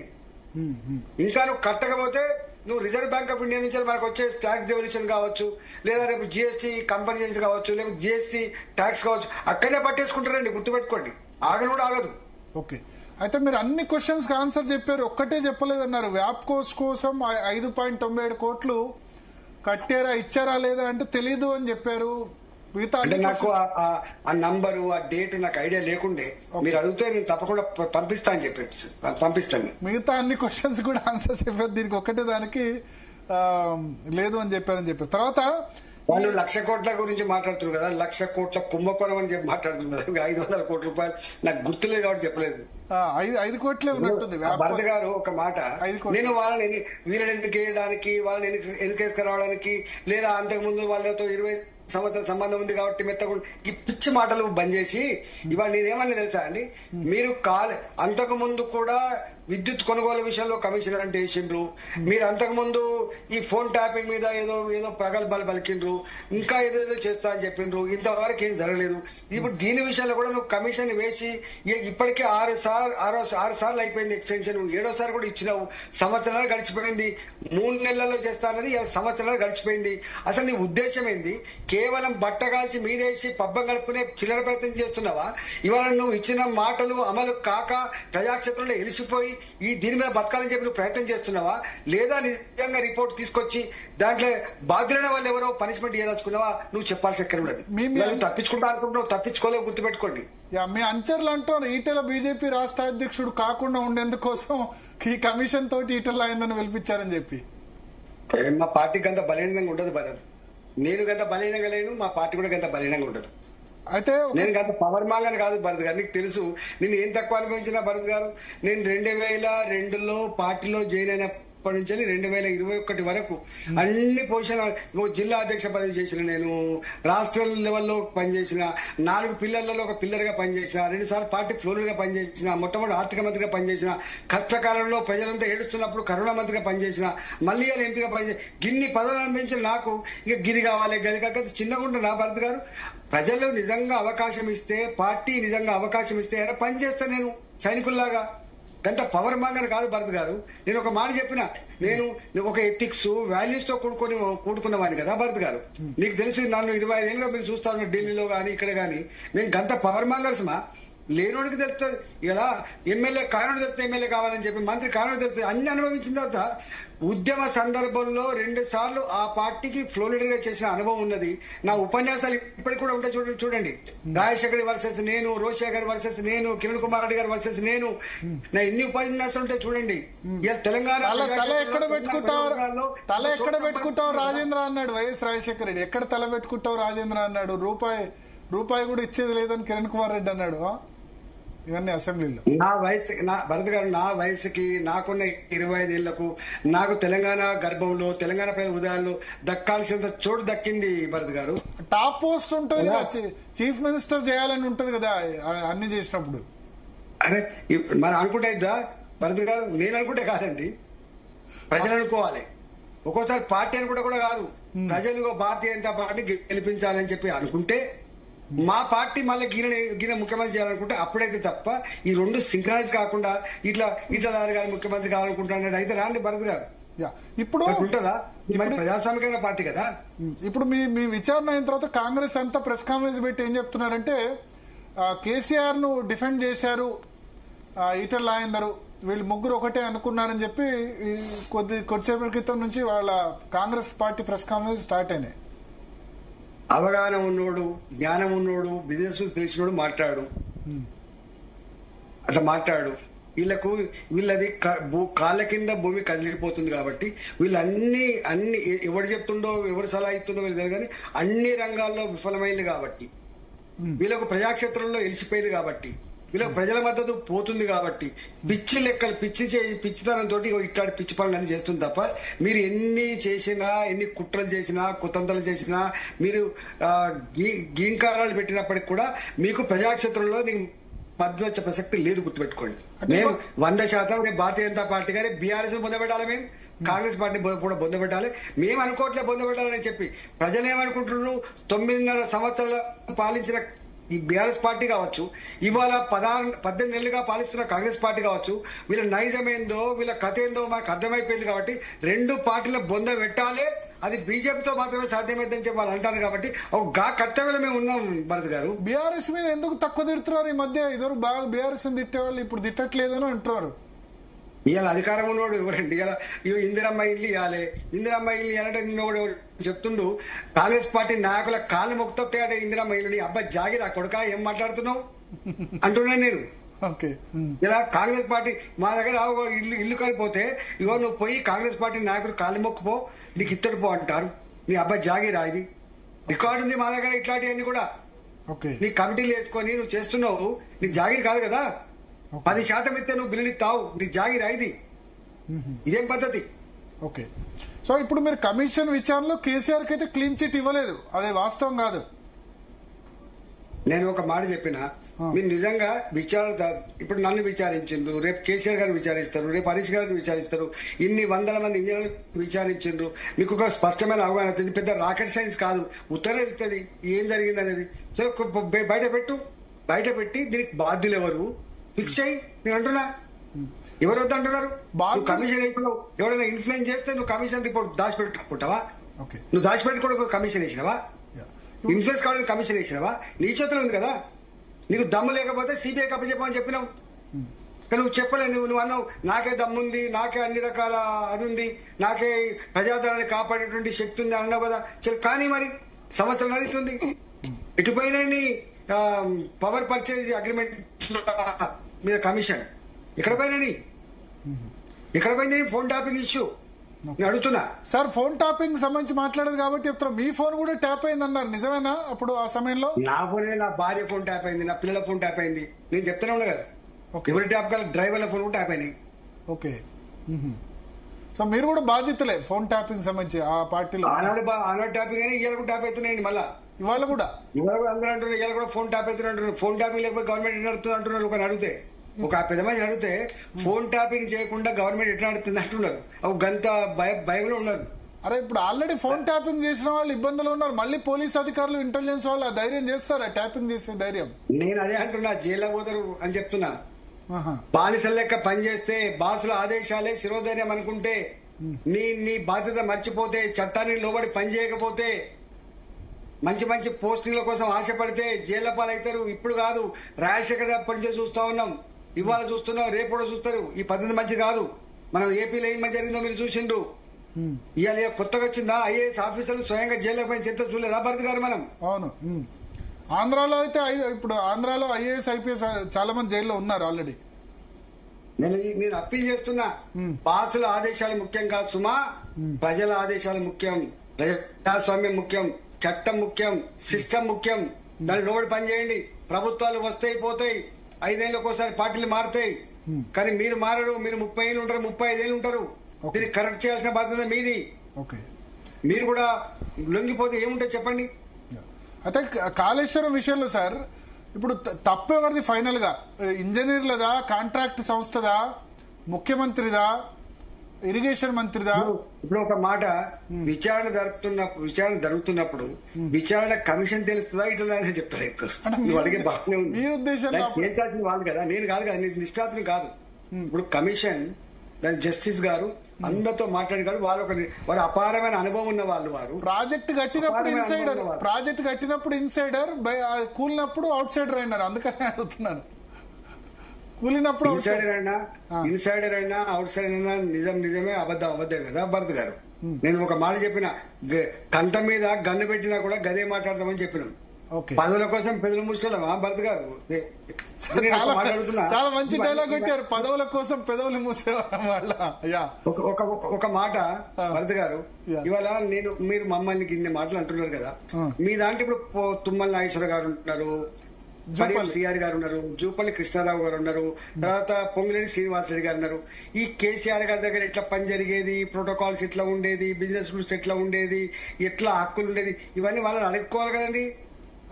ఇంకా నువ్వు కట్టకపోతే నువ్వు రిజర్వ్ బ్యాంక్ ఆఫ్ ఇండియా నుంచి మనకు వచ్చే ట్యాక్స్ డెవల్యూషన్ కావచ్చు, లేదా రేపు జిఎస్టీ కంపెనీ కావచ్చు, లేదా జిఎస్టీ ట్యాక్స్ కావచ్చు, అక్కడనే పట్టేసుకుంటారండి, గుర్తుపెట్టుకోండి. ఆగను కూడా ఆగదు. ఓకే. అయితే మీరు అన్ని క్వశ్చన్స్ కి ఆన్సర్ చెప్పారు, ఒక్కటే చెప్పలేదన్నారు. వ్యాప్కోస్ కోసం 5.97 కోట్లు కట్టారా, ఇచ్చారా లేదా అంటే తెలీదు అని చెప్పారు. అంటే నాకు ఆ నంబరు, ఆ డేట్ నాకు ఐడియా లేకుండే, మీరు అడిగితే నేను తప్పకుండా పంపిస్తా అని చెప్పేసి పంపిస్తాను. మిగతా అన్ని క్వశ్చన్స్ కూడా ఆన్సర్ చెప్పారు, దీనికి ఒక్కటే దానికి లేదు అని చెప్పారని చెప్పారు. తర్వాత వాళ్ళు 1,00,000 కోట్ల గురించి మాట్లాడుతున్నారు కదా, 1,00,000 కోట్ల కుంభకోణం అని చెప్పి మాట్లాడుతున్నారు. 500 కోట్ల రూపాయలు నాకు గుర్తులేదు కాబట్టి చెప్పలేదు. 5 కోట్లే ఉన్నట్టుంది. భరత్ గారు ఒక మాట, నేను వీళ్ళని ఎందుకు వేయడానికి, వాళ్ళని ఎందుకు వేసుకురావడానికి, లేదా అంతకు ముందు వాళ్ళతో 20 సంవత్సరం సంబంధం ఉంది కాబట్టి మెత్తకుండా ఈ పిచ్చి మాటలు బంద్ చేసి, ఇవాళ నేనేమన్నా తెలుసా అండి, మీరు అంతకు ముందు కూడా విద్యుత్ కొనుగోలు విషయంలో కమిషనర్ అంటే వేసిండ్రు, మీరు అంతకు ముందు ఈ ఫోన్ ట్యాపింగ్ మీద ఏదో ప్రగల్భాలు పలికిండ్రు, ఇంకా ఏదో చేస్తా అని చెప్పిండ్రు, ఇంతవరకు ఏం జరగలేదు. ఇప్పుడు దీని విషయంలో కూడా నువ్వు కమిషన్ వేసి ఇప్పటికే 6 సార్లు అయిపోయింది ఎక్స్టెన్షన్, 7వ కూడా ఇచ్చినావు. సంవత్సరాలు గడిచిపోయింది, 3 నెలల్లో చేస్తా అన్నది సంవత్సరాలు గడిచిపోయింది. అసలు నీ ఉద్దేశం ఏంది? కేవలం బట్టగాల్చి మీదేసి పబ్బం గడుపుకునే చిల్లర ప్రయత్నం చేస్తున్నావా? ఇవాళ నువ్వు ఇచ్చిన మాటలు అమలు కాక ప్రజాక్షేత్రంలో ఎలిసిపోయి దీని మీద బతకాలని చెప్పి నువ్వు ప్రయత్నం చేస్తున్నావా, లేదా నిజంగా రిపోర్ట్ తీసుకొచ్చి దాంట్లో బాధ్యులైన వాళ్ళు ఎవరో పనిష్మెంట్ ఏదలుచుకున్నావా? నువ్వు చెప్పాల్సి ఎక్కడ ఉన్నది. తప్పించుకుంటా అనుకుంటున్నావు, తప్పించుకోలేవు, గుర్తుపెట్టుకోండి. మీ అంచర్లు అంటారు ఈటెల బీజేపీ రాష్ట్ర అధ్యక్షుడు కాకుండా ఉండేందుకోసం ఈ కమిషన్ తోటి ఈటెల అయిందని పిలిపించారని చెప్పి. మా పార్టీకి అంత బలహీనంగా ఉండదు భరత్, నేను గంత బలహీనంగా లేను, మా పార్టీ కూడా గంత బలహీనంగా ఉండదు. అయితే నేను గంత పవర్ మాంగని కాదు భరత్ గారు, నీకు తెలుసు నేను ఏం తక్కువ అనుభవించిన భరత్ గారు. నేను 2002లో పార్టీలో జాయిన్ అయినప్పటి నుంచి 2021 వరకు అన్ని పొజిషన్, జిల్లా అధ్యక్ష పదవి చేసిన, నేను రాష్ట్ర లెవెల్లో పనిచేసిన, 4 పిల్లర్లలో ఒక పిల్లర్ గా పనిచేసిన, 2 సార్లు పార్టీ ఫ్లోర్ గా పనిచేసిన, మొట్టమొదటి ఆర్థిక మంత్రిగా పనిచేసిన, కష్టకాలంలో ప్రజలంతా ఏడుస్తున్నప్పుడు కరోనా మంత్రిగా పనిచేసిన, మళ్ళీ ఎంపీగా పనిచేసిన, గిన్ని పదవులు అనిపించిన నాకు ఇక గిరి కావాలి గది కాక చిన్నగా ఉంటుంది నా భరత్ గారు. ప్రజలు నిజంగా అవకాశం ఇస్తే, పార్టీ నిజంగా అవకాశం ఇస్తే పనిచేస్తా నేను సైనికుల్లాగా. గంత పవర్ మాంగని కాదు భరత్ గారు. నేను ఒక మాట చెప్పిన, నేను ఒక ఎథిక్స్ వాల్యూస్ తో కూడుకున్న వాడిని కదా భరత్ గారు. నీకు తెలిసి నన్ను 25 ఏళ్ళుగా మీరు చూస్తా ఉన్నారు ఢిల్లీలో గానీ ఇక్కడ గానీ. నేను గంత పవర్ మాంగర్స్మా? లేనోడికి తెలుస్తుంది. ఇలా ఎమ్మెల్యే కారణం తెలిస్తే ఎమ్మెల్యే కావాలని చెప్పి, మంత్రి కారణం తెలిస్తే అన్ని అనుభవించిన తర్వాత ఉద్యమ సందర్భంలో 2 సార్లు ఆ పార్టీకి ఫ్లోర్ లీడర్ గా చేసిన అనుభవం ఉన్నది. నా ఉపన్యాసాలు ఇప్పటికి కూడా ఉంటాయి, చూడండి. రాజశేఖర్ వర్సెస్ నేను, రోషయ్య గారి వర్సెస్ నేను, కిరణ్ కుమార్ రెడ్డి గారి వర్సెస్ నేను, నా ఎన్ని ఉపన్యాసాలు ఉంటాయి చూడండి. ఇలా తెలంగాణ తల ఎక్కడ పెట్టుకుంటావు రాజేంద్ర అన్నాడు వైఎస్ రాజశేఖర రెడ్డి. ఎక్కడ తల పెట్టుకుంటావు రాజేంద్ర అన్నాడు. రూపాయి కూడా ఇచ్చేది లేదని కిరణ్ కుమార్ రెడ్డి అన్నాడు. ఇవన్నీ అసెంబ్లీలో. భరత్ గారు, నా వయసుకి, నాకున్న 25 ఏళ్లకు, నాకు తెలంగాణ గర్భంలో, తెలంగాణ ప్రజల హృదయాల్లో దక్కాల్సినంత చోటు దక్కింది భరత్ గారు. టాప్ పోస్ట్ ఉంటుంది కదా, చీఫ్ మినిస్టర్ చేయాలని ఉంటది కదా అన్ని చేసినప్పుడు. అరే మనం అనుకుంటే ఇద్దా భరత్ గారు? నేను అనుకుంటే కాదండి, ప్రజలు అనుకోవాలి. ఒక్కోసారి పార్టీ అనుకుంటే కూడా కాదు, ప్రజలు భారతీయ జనతా పార్టీ గెలిపించాలని చెప్పి అనుకుంటే, మా పార్టీ మళ్ళీ గిన ముఖ్యమంత్రి చేయాలనుకుంటే అప్పుడైతే తప్ప ఈ 2 సింక్రనైజ్ కాకుండా ఇట్లా గారి ముఖ్యమంత్రి కావాలనుకుంటున్నాడు అయితే రాండి భరత్ గారు. యా. ఇప్పుడు ఉంటుందా? మరి ప్రజాస్వామికమైన పార్టీ కదా. ఇప్పుడు మీ విచారణ అయిన తర్వాత కాంగ్రెస్ అంతా ప్రెస్ కాన్ఫరెన్స్ పెట్టి ఏం చెప్తున్నారంటే కేసీఆర్ ను డిఫెండ్ చేశారు ఈటెల రాజేందర్, వీళ్ళు ముగ్గురు ఒకటే అనుకున్నారని చెప్పి కొద్దిసేపటి క్రితం నుంచి వాళ్ళ Congress party press conference start అయినాయి. అవగాహన ఉన్నోడు, జ్ఞానం ఉన్నోడు, బిజినెస్ తెలిసినోడు మాట్లాడు, అట్లా మాట్లాడు. వీళ్ళది కాళ్ళ కింద భూమి కదిలిపోతుంది కాబట్టి వీళ్ళు అన్ని ఎవరు చెప్తుండో ఎవరు సలహా ఇస్తుండో వీళ్ళు తెలియదు, కానీ అన్ని రంగాల్లో విఫలమైంది కాబట్టి, వీళ్ళకు ప్రజాక్షేత్రంలో ఎలిసిపోయింది కాబట్టి, వీళ్ళకి ప్రజల మద్దతు పోతుంది కాబట్టి పిచ్చి లెక్కలు పిచ్చితనంతో ఇట్లాంటి పిచ్చి పనులన్నీ చేస్తుంది తప్ప మీరు ఎన్ని చేసినా, ఎన్ని కుట్రలు చేసినా, కుతంత్రాలు చేసినా, మీరు గీంకారాలు పెట్టినప్పటికి కూడా మీకు ప్రజాక్షేత్రంలో మద్దతు వచ్చే ప్రసక్తి లేదు. గుర్తుపెట్టుకోండి. మేము 100% రేపు భారతీయ జనతా పార్టీ గారి బీఆర్ఎస్ పొందబెట్టాలి, మేము కాంగ్రెస్ పార్టీ కూడా పొందబెట్టాలి. మేము అనుకోవట్లే పొందబెట్టాలని చెప్పి ప్రజలు ఏమనుకుంటున్నారు? 9.5 సంవత్సరాలు పాలించిన ఈ బీఆర్ఎస్ పార్టీ కావచ్చు, ఇవాళ 18 నెలలుగా పాలిస్తున్న కాంగ్రెస్ పార్టీ కావచ్చు, వీళ్ళ నైజం ఏందో, వీళ్ళ కథ ఏందో మాకు అర్థమైపోయింది కాబట్టి 2 పార్టీల బొంద పెట్టాలి, అది బీజేపీతో మాత్రమే సాధ్యమైందని చెప్పి వాళ్ళు అంటారు. కాబట్టి ఒక కర్తవ్యంలో మేము ఉన్నాం. భరత్ గారు, బీఆర్ఎస్ మీద ఎందుకు తక్కువ తిడుతున్నారు? ఈ మధ్య ఇద్దరు బాగా బీఆర్ఎస్ తిట్టేవాళ్ళు ఇప్పుడు తిట్టట్లేదని అంటున్నారు. ఇవాళ అధికారం ఉన్నవాడు ఎవరండి? ఇలా ఇందిరమ్మ ఇల్లు ఇవ్వాలి, ఇందిరమ్మ ఇల్లు ఇవ్వాలంటే నిన్న చెప్తుండు కాంగ్రెస్ పార్టీ నాయకుల కాళ్ళు మొక్కుతాడు ఇందిరమ్మ ఇల్లు. నీ అబ్బా జాగిరా కొడుకా, ఏం మాట్లాడుతున్నావు అంటున్నాను నేను. ఇలా కాంగ్రెస్ పార్టీ మా దగ్గర ఇల్లు కలిపోతే ఇగో నువ్వు పోయి కాంగ్రెస్ పార్టీ నాయకుడు కాళ్ళు మొక్కుపో, నీకు ఇత్తడు పో అంటారు. నీ అబ్బాయి జాగిరా, ఇది రికార్డు ఉంది మా దగ్గర. ఇట్లాంటివన్నీ కూడా నీ కమిటీలు వేసుకొని నువ్వు చేస్తున్నావు, నీ జాగిరి కాదు కదా. 10% ఇస్తే నువ్వు బిల్లులు ఇస్తావు, నీ జాగిరా ఇది. ఇదేం పద్ధతి? ఓకే. సో ఇప్పుడు మీరు కమిషన్ విచారణలో కేసీఆర్ కి అయితే క్లీన్ చిట్ ఇవ్వలేదు, అదే వాస్తవం కాదు. నేను ఒక మాట చెప్పిన, మీరు నిజంగా ఇప్పుడు నన్ను విచారించిండ్రు, రేపు కేసీఆర్ గారిని విచారిస్తారు, రేపు హరీష్ గారిని విచారిస్తారు, ఇన్ని 100 మంది ఇంజనీర్లు విచారించిండ్రు, మీకు ఒక స్పష్టమైన అవగాహన అవుతుంది. పెద్ద రాకెట్ సైన్స్ కాదు, ఉత్తరే ఇస్తుంది ఏం జరిగింది అనేది. సో బయట పెట్టి దీనికి బాధ్యులు ఎవరు ఫిక్స్ అయ్యి నేను అంటున్నా. ఎవరు వద్దంటున్నారు? నువ్వు కమిషన్ అయిపోయినావు, ఎవరైనా ఇన్ఫ్లుయెన్స్ చేస్తే నువ్వు కమిషన్ రిపోర్ట్ దాచిపెట్టుకుంటావా? నువ్వు దాచిపెట్టుకోవడం కమిషన్ వేసినావా? ఇన్ఫ్లుయెన్స్ కావాలని కమిషన్ వేసినావా? నీ చేతిలో ఉంది కదా. నీకు దమ్ము లేకపోతే సిబిఐ అప్పచెప్పమని చెప్పినావు, కానీ నువ్వు చెప్పలే. నువ్వు అన్నావు నాకే దమ్ముంది, నాకే అన్ని రకాల అది ఉంది, నాకే ప్రజాధనాన్ని కాపాడేటువంటి శక్తి ఉంది అన్నావు కదా. కానీ మరి సంవత్సరం నడుస్తుంది, ఎటుపోయినా పవర్ పర్చేజ్ అగ్రిమెంట్ మీద కమిషన్ ఎక్కడ పోయిందని ఫోన్ ట్యాపింగ్ ఇష్యూ నేను అడుగుతున్నా. సార్, ఫోన్ ట్యాపింగ్ సంబంధించి మాట్లాడారు కాబట్టి చెప్తారు, మీ ఫోన్ కూడా ట్యాప్ అయింది అన్నారు, నిజమేనా? అప్పుడు ఆ సమయంలో నా ఫోన్, నా భార్య ఫోన్ ట్యాప్ అయింది, నా పిల్లల ఫోన్ ట్యాప్ అయింది. నేను చెప్తానే ఉన్నా కదా, ఎవరి ట్యాప్ కాదు, డ్రైవర్ల ఫోన్ కూడా ట్యాప్ అయినాయి. ఓకే. సో మీరు కూడా బాధితులే ఫోన్ ట్యాపింగ్ సంబంధించి ఆ పార్టీలో. ఆనాడు ట్యాపింగ్ అయినా ఇవాళ కూడా ట్యాప్ అవుతున్నాయండి. మళ్ళా ఇవాళ కూడా అందరూ అంటున్నారు ఇవాళ కూడా ఫోన్ ట్యాప్ అవుతున్నారు. ఫోన్ ట్యాపింగ్ లేకపోతే గవర్నమెంట్ ఎట్లా నడుతుంది అంటున్నారు. ఒక అడిగితే, ఒక పెద్ద మంది అడిగితే ఫోన్ ట్యాపింగ్ చేయకుండా గవర్నమెంట్ ఎట్లా నడుతుంది అంటున్నారు. ఒక గంట భయంలో ఉన్నారు. అరే ఇప్పుడు ఆల్రెడీ ఫోన్ ట్యాపింగ్ చేసిన వాళ్ళు ఇబ్బందులు ఉన్నారు, మళ్ళీ పోలీస్ అధికారులు, ఇంటెలిజెన్స్ వాళ్ళు ఆ ధైర్యం చేస్తారా ట్యాపింగ్ చేసే ధైర్యం? నేను అదే అంటున్నా, జైల్లో పోతారు అని చెప్తున్నా. బానిసల లెక్క పనిచేస్తే, బాసుల ఆదేశాలే శిరోధైర్యం అనుకుంటే, నీ బాధ్యత మర్చిపోతే, చట్టాన్ని లోబడి పనిచేయకపోతే, మంచి పోస్టింగ్ల కోసం ఆశపడితే జైళ్ల పాలవుతారు. ఇప్పుడు కాదు, రాజశేఖర్ అప్పటి నుంచి చూస్తా ఉన్నాం, ఇవాళ చూస్తున్నాం, రేపు కూడా చూస్తారు. ఈ పద్ధతి మంచి కాదు. మనం ఏపీలో ఏం జరిగిందో మీరు చూసిండ్రు. ఇవాళ కొత్తగా వచ్చిందా? ఐఏఎస్ ఆఫీసర్లు స్వయంగా జైల్లో పైన చర్చ చూడలేదా భరత్ గారు? మనం అవును, ఆంధ్రాలో అయితే ఇప్పుడు ఆంధ్రాలో ఐఏఎస్ ఐపీఎస్ చాలా మంది జైల్లో ఉన్నారు ఆల్రెడీ. నేను అప్పీల్ చేస్తున్నా, బాసుల ఆదేశాలు ముఖ్యం కాదు సుమా, ప్రజల ఆదేశాలు ముఖ్యం, ప్రజాస్వామ్యం ముఖ్యం, చట్టం ముఖ్యం, సిస్టమ్ ముఖ్యం. దాన్ని లోబడి పనిచేయండి. ప్రభుత్వాలు వస్తాయి పోతాయి, 5 ఏళ్ళకి ఒకసారి పార్టీలు మారుతాయి, కానీ మీరు మారరు. మీరు 30 ఏళ్ళు ఉంటారు, 35 ఏళ్ళు ఉంటారు. దీన్ని కరెక్ట్ చేయాల్సిన బాధ్యత మీది. మీరు కూడా లొంగిపోతే ఏముంటుంది చెప్పండి. అయితే కాళేశ్వరం విషయంలో సార్, ఇప్పుడు తప్పు ఎవరిది ఫైనల్ గా? ఇంజనీర్లదా, కాంట్రాక్ట్ సంస్థదా, ముఖ్యమంత్రిదా, ఇరిగేషన్ మంత్రిదా? ఇప్పుడు ఒక మాట, విచారణ జరుగుతున్నప్పుడు విచారణ కమిషన్ తెలుస్తుందా ఇట్లా చెప్తారు. నువ్వు అడిగే బాగానే ఉంది, వాళ్ళు కదా, నేను కాదు కదా, నిష్ఠాతులు కాదు. ఇప్పుడు కమిషన్ దాని జస్టిస్ గారు అందరితో మాట్లాడారు. వారు అపారమైన అనుభవం ఉన్న వాళ్ళు. వారు ప్రాజెక్ట్ కట్టినప్పుడు అపారమైన ఇన్సైడర్, అనుభవం ఉన్నవారు. ప్రాజెక్ట్ కట్టినప్పుడు ఇన్సైడర్, కూలినప్పుడు అవుట్ సైడర్ అయినారు. అందుకని అడుగుతున్నాను. కూలినప్పుడు outsider. ఇన్సైడర్ అయినా అవుట్ సైడర్ అయినా నిజమే, అబద్ధమే కదా భరత్ గారు. నేను ఒక మాట చెప్పిన, కంట మీద గన్ను పెట్టినా కూడా గదే మాట్లాడతామని చెప్పినాం. ఓకే, పదవుల కోసం పెదవులు ముసలమా భరత్ గారు? నేను ఒక మాట అడుగుతున్నా. చాలా మంచి డైలాగ్ కొట్టారు. పదవుల కోసం పెదవులు మూసేవాళ్ళ వాళ్ళ. యా, ఒక మాట భరత్ గారు, Yeah. ఇవాళ మీరు మమ్మల్ని ఇన్ని మాటలు అంటున్నారు కదా, మీ దాంట్లో ఇప్పుడు తుమ్మల నాగేశ్వర గారు ఉన్నారు, సిఆర్ గారు ఉన్నారు, జూపల్లి కృష్ణారావు గారు ఉన్నారు, తర్వాత పొంగులేని శ్రీనివాసరెడ్డి గారు ఉన్నారు. ఈ కేసీఆర్ గారి దగ్గర ఎట్లా పని జరిగేది, ప్రోటోకాల్స్ ఎట్లా ఉండేది, బిజినెస్ రూల్స్ ఎట్లా ఉండేది, ఎట్లా హక్కులు ఉండేది, ఇవన్నీ వాళ్ళని అడుక్కోవాలి కదండి.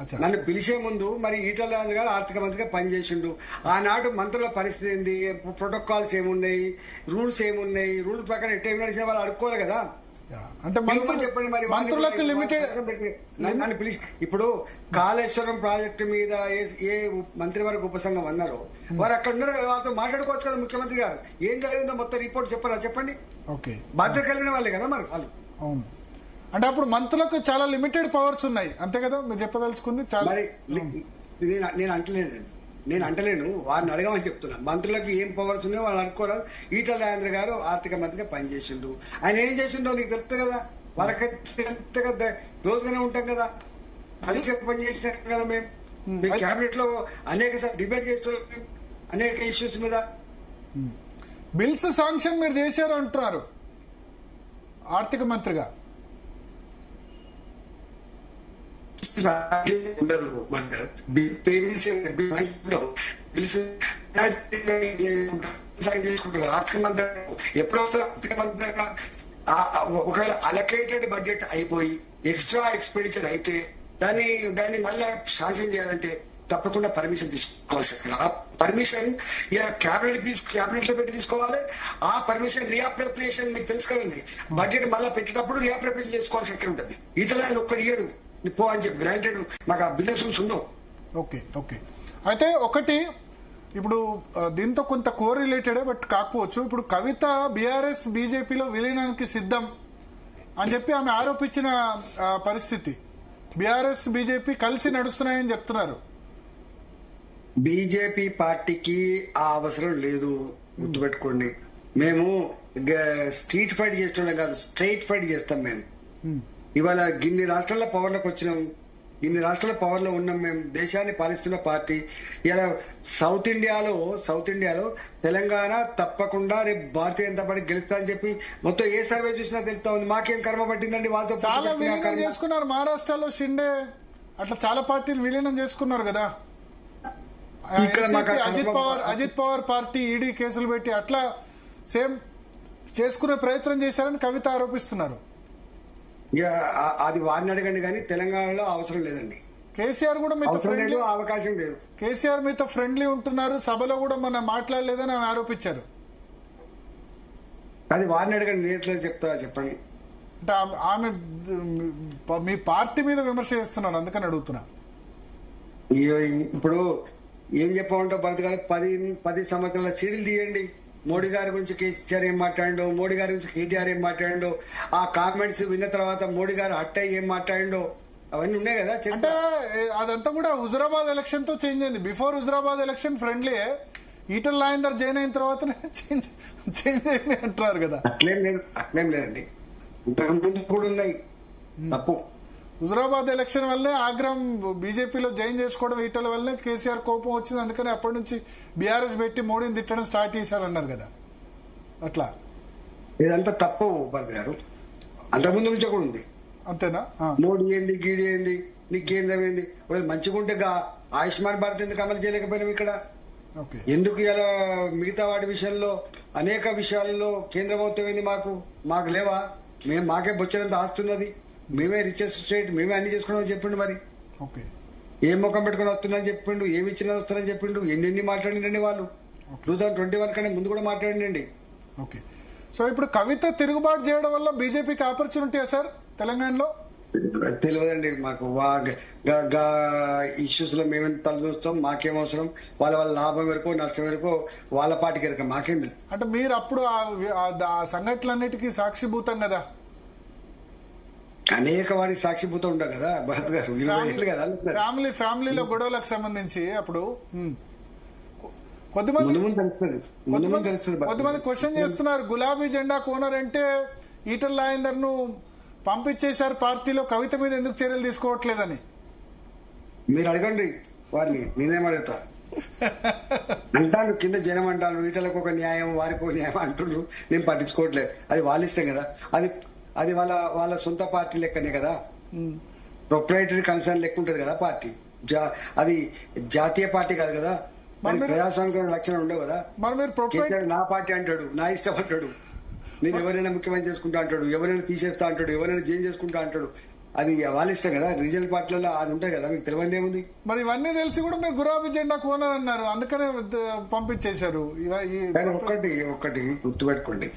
అచ్చా. నన్ను పిలిచే ముందు మరి ఈటల రాజేంద్ర గారు ఆర్థిక మంత్రిగా పనిచేసిండు. ఆనాడు మంత్రుల పరిస్థితి ఏంది, ప్రోటోకాల్స్ ఏమున్నాయి, రూల్స్ ఏమున్నాయి, రూల్స్ ప్రకారం ఎట్లా ఏమి నడిచిన వాళ్ళు అడుక్కోవాలి కదా. యా. అంటే చెప్పండి మరి మంత్రులకు లిమిటెడ్. నన్ను పిలిచి ఇప్పుడు కాళేశ్వరం ప్రాజెక్టు మీద ఏ మంత్రివర్గ ఉపసంఘం అన్నారో వారు అక్కడ ఉన్నారు కదా, వాళ్ళతో మాట్లాడుకోవచ్చు కదా. ముఖ్యమంత్రి గారు ఏం జరిగిందో మొత్తం రిపోర్ట్ చెప్పరా, చెప్పండి. ఓకే, బాధ్యత కలిగిన వాళ్ళే కదా మరి వాళ్ళు. అవును. అంటే అప్పుడు మంత్రులకు చాలా లిమిటెడ్ పవర్స్ ఉన్నాయి, అంతే కదా మీరు చెప్పదలుచుకుంది. చాలా మరి నేను అంటలేను, వారిని అడగమని చెప్తున్నా. మంత్రులకు ఏం పవర్స్ ఉన్నాయో వాళ్ళు అనుకోరాదు. ఈటల రాజేంద్ర గారు ఆర్థిక మంత్రిగా పనిచేసిండు. ఆయన ఏం చేసిండో నీకు తెలుస్తుంది కదా, వాళ్ళకి కదా రోజుగానే ఉంటాం కదా, అది చెప్పి పని చేసినాం కదా. మేము క్యాబినెట్ లో అనేక డిబేట్ చేస్తున్నాం అనేక ఇష్యూస్ మీద. బిల్స్ శాంక్షన్ మీరు చేశారు అంటున్నారు ఆర్థిక మంత్రిగా. ఉండదు ఆర్థిక మంత్రి ఎప్పుడు వస్తారు? ఆర్థిక మంత్రిగా ఒకవేళ అలొకేటెడ్ బడ్జెట్ అయిపోయి ఎక్స్ట్రా ఎక్స్పెండిచర్ అయితే దాన్ని మళ్ళా శాంక్షన్ చేయాలంటే తప్పకుండా పర్మిషన్ తీసుకోవాల్సి. ఆ పర్మిషన్ క్యాబినెట్ లో పెట్టి తీసుకోవాలి. ఆ పర్మిషన్ రీఅప్రోప్రియేషన్ మీకు తెలుసు కదండి, బడ్జెట్ మళ్ళీ పెట్టేటప్పుడు రీఅప్రోప్రియేషన్ చేసుకోవాల్సి ఎక్కడ ఉంటుంది. ఇట్లా ఒక్కటి ఇయ్యడు పో అని చెప్పి గ్రాంటెడ్ మాకు ఆ బిజినెస్ రూల్స్ ఉండవు. ఓకే, అయితే ఒకటి ఇప్పుడు దీంతో కొంత కోరిలేటెడ్ బట్ కాకపోవచ్చు. ఇప్పుడు కవిత బీఆర్ఎస్ బీజేపీలో విలీనానికి సిద్ధం అని చెప్పి ఆమె ఆరోపించిన పరిస్థితి. బీఆర్ఎస్ బీజేపీ కలిసి నడుస్తున్నాయని చెప్తున్నారు. బీజేపీ పార్టీకి ఆ అవసరం లేదు, గుర్తుపెట్టుకోండి. మేము స్ట్రీట్ ఫైట్ చేస్తున్నాం కాదు, స్ట్రైట్ ఫైట్ చేస్తాం. మేము ఇవాళ ఇన్ని రాష్ట్రాల పవర్లోకి వచ్చినాం, ఇన్ని రాష్ట్రాల పవర్లో ఉన్నాం. మేము దేశాన్ని పాలిస్తున్న పార్టీ. ఇలా సౌత్ ఇండియాలో తెలంగాణ తప్పకుండా రేపు భారతీయ జనతా పార్టీ గెలుస్తా అని చెప్పి మొత్తం ఏ సర్వే చూసినా తెలుస్తా ఉంది. మాకేం కర్మ పట్టిందండి వాళ్ళతో. చాలా విలీనం చేసుకున్నారు మహారాష్ట్రలో, షిండే అట్లా చాలా పార్టీలు విలీనం చేసుకున్నారు కదా. అజిత్ పవార్ పార్టీ ఈడీ కేసులు పెట్టి అట్లా సేమ్ చేసుకునే ప్రయత్నం చేశారని కవిత ఆరోపిస్తున్నారు. అది వారిని అడగండి కానీ తెలంగాణలో అవసరం లేదండి. కేసీఆర్ కూడా మీతో ఫ్రెండ్లీ, అవకాశం లేదు. కేసీఆర్ మీతో ఫ్రెండ్లీ ఉంటున్నారు, సభలో కూడా మనం మాట్లాడలేదని ఆమె ఆరోపించారు. అది వారిని అడగండి, నేను ఎట్లా చెప్తా చెప్పండి. అంటే ఆమె మీ పార్టీ మీద విమర్శ చేస్తున్నారు, అందుకని అడుగుతున్నా. ఇప్పుడు ఏం చెప్పమంటావు భరత్ గారు, 10 సంవత్సరాల సీడీలు తీయండి. మోడీ గారి గురించి కేసీఆర్ ఏం మాట్లాడిండో, మోడీ గారి గురించి కేటీఆర్ ఏం మాట్లాడిండో, ఆ కామెంట్స్ విన్న తర్వాత మోడీ గారు అట్టయ్య ఏం మాట్లాడిండో, అవన్నీ ఉన్నాయి కదా. అంటే అదంతా కూడా హుజురాబాద్ ఎలక్షన్ తో చేంజ్ అయింది. Before Huzurabad election friendly, Etela Rajender join అయిన తర్వాతనే చేంజ్ అయింది అంటున్నారు కదా. అట్లేం లేదండి, ఇంతకుముందు కూడా ఉన్నాయి. తప్పు హుజురాబాద్ ఎలక్షన్ వల్లే ఆగ్రహం, బీజేపీలో జాయిన్ చేసుకోవడం ఈటల వల్లే కేసీఆర్ కోపం వచ్చింది. అందుకని అప్పటి నుంచి బీఆర్ఎస్ పెట్టి మోడీని తిట్టడం స్టార్ట్ చేశారన్నారు కదా. అట్లా ఇదంతా తప్పు భరత్ గారు, అంతకుముందు నుంచే కూడా ఉంది. అంతేనా? మోడీ ఏంది, గీడీ ఏంది, నీకు కేంద్రం ఏంది, మంచిగా ఉంటే ఆయుష్మాన్ భారత్ ఎందుకు అమలు చేయలేకపోయినాం ఇక్కడ? ఎందుకు ఇలా మిగతా వాటి విషయంలో అనేక విషయాలలో కేంద్ర ప్రభుత్వం ఏంది, మాకు లేవా? మాకే బొచ్చనంత ఆస్తున్నది, మేమే రిచెస్ట్ స్టేట్, మేమే అన్ని చేసుకున్నామని చెప్పిండు. మరి ఏం ముఖం పెట్టుకుని వస్తున్నారని చెప్పిండు, ఏమి ఇచ్చినా వస్తున్నారని చెప్పిండు. ఎన్ని మాట్లాడిండండి వాళ్ళు 2021 కంటే ముందు కూడా మాట్లాడిండండి. ఓకే, సో ఇప్పుడు కవిత తిరుగుబాటు చేయడం వల్ల బీజేపీకి ఆపర్చునిటీయా సార్ తెలంగాణలో? తెలియదండి మాకు ఇష్యూస్ లో మేమేం తల చూస్తాం, మాకేం అవసరం. వాళ్ళ లాభం వరకు నష్టం వరకు వాళ్ళ పార్టీకి ఎరక, మాకేం తెలుసు. అంటే మీరు అప్పుడు ఆ సంఘటనలన్నిటికీ సాక్షిభూతం కదా. అనేక వాడి సాక్షిభూతం ఉంటాం కదా భరత్ గారు, 20 ఏళ్ళు కదా. ఫ్యామిలీలో గొడవలకు సంబంధించి అప్పుడు కొద్దిమంది క్వశ్చన్ చేస్తున్నారు, గులాబీ జెండా కోనర్ అంటే ఈటల రాజేందర్ ను పంపించేశారు పార్టీలో, కవిత మీద ఎందుకు చర్యలు తీసుకోవట్లేదని. మీరు అడగండి వారిని, నేనేం అడుగుతా. అంటాను కింద జనం అంటాను, ఈటలకు ఒక న్యాయం వారికి ఒక న్యాయం అంటున్నారు, నేను పట్టించుకోవట్లేదు. అది వాళ్ళ ఇష్టం కదా, అది వాళ్ళ సొంత పార్టీ లెక్కనే కదా, ప్రొప్రైటరీ కన్సర్న్ లెక్క ఉంటది కదా పార్టీ. అది జాతీయ పార్టీ కాదు కదా, ప్రజాస్వామిక లక్షణం ఉండవు కదా. నా పార్టీ అంటాడు, నా ఇష్టం అంటాడు, నేను ఎవరైనా ముఖ్యమంత్రి చేసుకుంటా అంటాడు, ఎవరైనా తీసేస్తా అంటాడు, ఎవరైనా జైన్ చేసుకుంటా అంటాడు. అది వాళ్ళ ఇష్టం కదా. రీజనల్ పార్టీలలో అది ఉంటాయి కదా, మీకు తెలియదు ఏముంది. మరి ఇవన్నీ తెలిసి కూడా మీరు గులాబీ జెండా కోనర్ అన్నారు, అందుకనే పంపించేశారు. ఒక్కటి గుర్తుపెట్టుకోండి,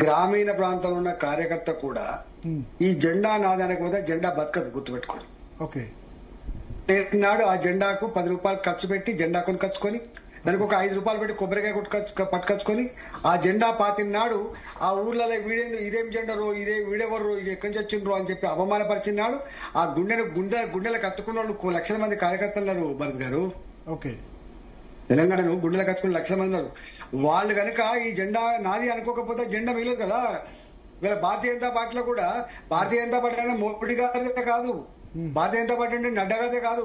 గ్రామీణ ప్రాంతంలో ఉన్న కార్యకర్త కూడా ఈ జెండా నాదానికి పోతే జెండా బతకదు, గుర్తుపెట్టుకోండి. ఓకే, నాడు ఆ జెండాకు 10 రూపాయలు ఖర్చు పెట్టి జెండా కొనుకొచ్చుకొని, దానికి ఒక 5 రూపాయలు పెట్టి కొబ్బరికాయ పట్టుకొచ్చుకొని ఆ జెండా పాతినాడు ఆ ఊర్లలో ఇదేం జెండరో, వీడెవర్రో, ఇది ఎక్కడి నుంచి వచ్చిండ్రో అని చెప్పి అవమానపరిచినాడు. ఆ గుండెలకు కత్తుకున్న వాళ్ళు లక్షల మంది కార్యకర్తలు ఉన్నారు భరత్ గారు. ఓకే, తెలంగాణను గుండెలకు కత్తుకున్న లక్షల మంది ఉన్నారు. వాళ్ళు కనుక ఈ జెండా నాది అనుకోకపోతే జెండా మిగలదు కదా. వీళ్ళ భారతీయ జనతా పార్టీలో కూడా, భారతీయ జనతా పార్టీ అయినా మోడీ గారిదే కాదు, భారతీయ జనతా పార్టీ అంటే నడ్డా గారిదే కాదు,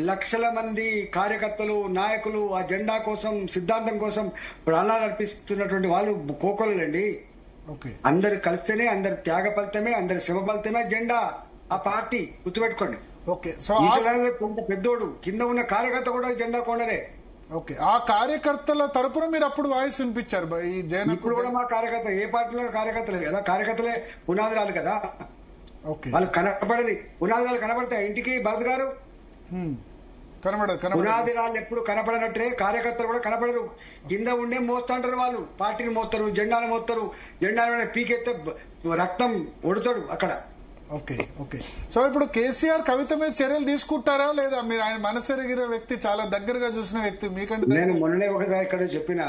లక్షల మంది కార్యకర్తలు నాయకులు ఆ జెండా కోసం, సిద్ధాంతం కోసం ప్రాణాలు అర్పిస్తున్నటువంటి వాళ్ళు కోకొలండి. అందరు కలిస్తేనే, అందరి త్యాగ ఫలితమే, అందరి శ్రమ ఫలితమే జెండా, ఆ పార్టీ, గుర్తుపెట్టుకోండి. కొంత పెద్దోడు, కింద ఉన్న కార్యకర్త కూడా జెండా కొనరే. ఓకే, ఆ కార్యకర్తల తరపున మీరు అప్పుడు వాయిస్ వినిపించారు. ఈ జైన్ ఇప్పుడు కూడా మా కార్యకర్త, ఏ పార్టీలో కార్యకర్తలే కదా, కార్యకర్తలే పునాదిరాలు కదా. వాళ్ళు కనపడది, పునాదిరాలు కనపడతాయి ఇంటికి భరత్ గారు. పునాదిరాలు ఎప్పుడు కనపడనట్టే కార్యకర్తలు కూడా కనపడరు. కింద ఉండే మోస్తుంటారు వాళ్ళు, పార్టీని మోస్తారు, జెండాను మోస్తారు. జెండాను పీకెత్తే రక్తం ఒడుతాడు అక్కడ. ఓకే ఓకే, సో ఇప్పుడు కేసీఆర్ కవిత మీద చర్యలు తీసుకుంటారా లేదా? మీరు ఆయన మనసెరిగిన వ్యక్తి, చాలా దగ్గరగా చూసిన వ్యక్తి, మీకంటే నేను మొన్ననే ఒకసారి ఇక్కడ చెప్పిన,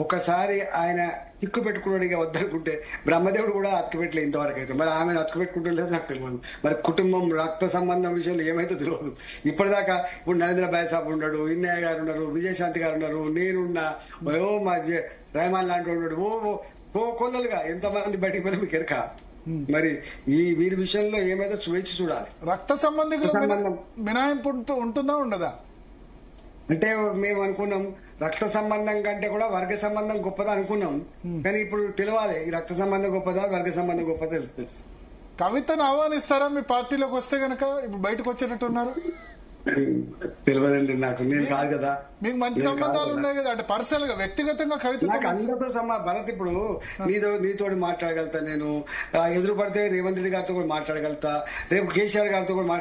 ఒకసారి ఆయన చిక్కు పెట్టుకున్నాడు వద్దనుకుంటే బ్రహ్మదేవుడు కూడా అతుకు పెట్టలేదు ఇంతవరకు అయితే. మరి ఆమెను అతుకు పెట్టుకుంటలేదు నాకు తెలియదు. మరి కుటుంబం రక్త సంబంధం విషయంలో ఏమైతే తెలియదు ఇప్పటిదాకా. ఇప్పుడు నరేంద్ర భాయ్ సాబ్ ఉన్నాడు, ఇన్నయ్య గారు ఉన్నారు, విజయశాంతి గారు ఉన్నారు, నేనున్నా, మా రెహమాన్ లాంటి ఉన్నాడు, కొల్లలుగా ఎంతమంది బయటికి వెళ్ళి మీకు ఎరక. మరి ఈ వీరి విషయంలో ఏమైతే వేచి చూడాలి. రక్త సంబంధికుల మినహాయింపు ఉంటుందా ఉండదా? అంటే మేము అనుకున్నాం రక్త సంబంధం కంటే కూడా వర్గ సంబంధం గొప్పదా అనుకున్నాం. కానీ ఇప్పుడు తెలియాలి, ఈ రక్త సంబంధం గొప్పదా, వర్గ సంబంధం గొప్పదా తెలుస్తుంది. కవితను ఆహ్వానిస్తారా మీ పార్టీలోకి వస్తే గనక? ఇప్పుడు బయటకు వచ్చేటట్టు ఉన్నారు. తెలియదండి నాకు, నేను కాదు కదా. మీకు మంచి సంబంధాలు ఉన్నాయి కదా, అంటే పర్సనల్ గా వ్యక్తిగతంగా కవిత అందరితో భరత్, ఇప్పుడు నీతో మాట్లాడగలుగుతా, నేను ఎదురు పడితే రేవంత్ రెడ్డి గారితో కూడా మాట్లాడగలుగుతా, రేపు కేసీఆర్ గారితో కూడా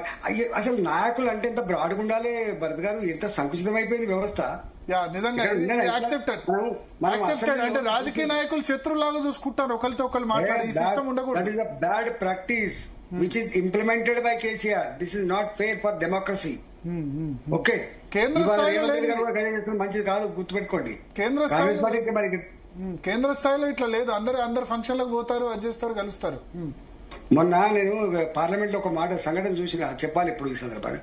అసలు నాయకులు అంటే ఎంత బ్రాడ్గా ఉండాలి భరత్ గారు, ఎంత సంకుచితం అయిపోయింది వ్యవస్థ. నిజంగా అంటే రాజకీయ నాయకులు శత్రులాగా చూసుకుంటారు, ఒకరితో ఒకరు మాట్లాడి ఈ సిస్టమ్ ఉండకూడదు. Bad practice which is implemented by KCR. This is not fair for democracy. Okay, మంచిది కాదు, గుర్తుపెట్టుకోండి. కేంద్ర స్థాయిలో ఇట్లా లేదు, అందరు ఫంక్షన్లకు పోతారు, అది చేస్తారు, కలుస్తారు. మొన్న నేను పార్లమెంట్ లో ఒక మాట సంఘటన చూసిన, చెప్పాలి ఇప్పుడు ఈ సందర్భంగా.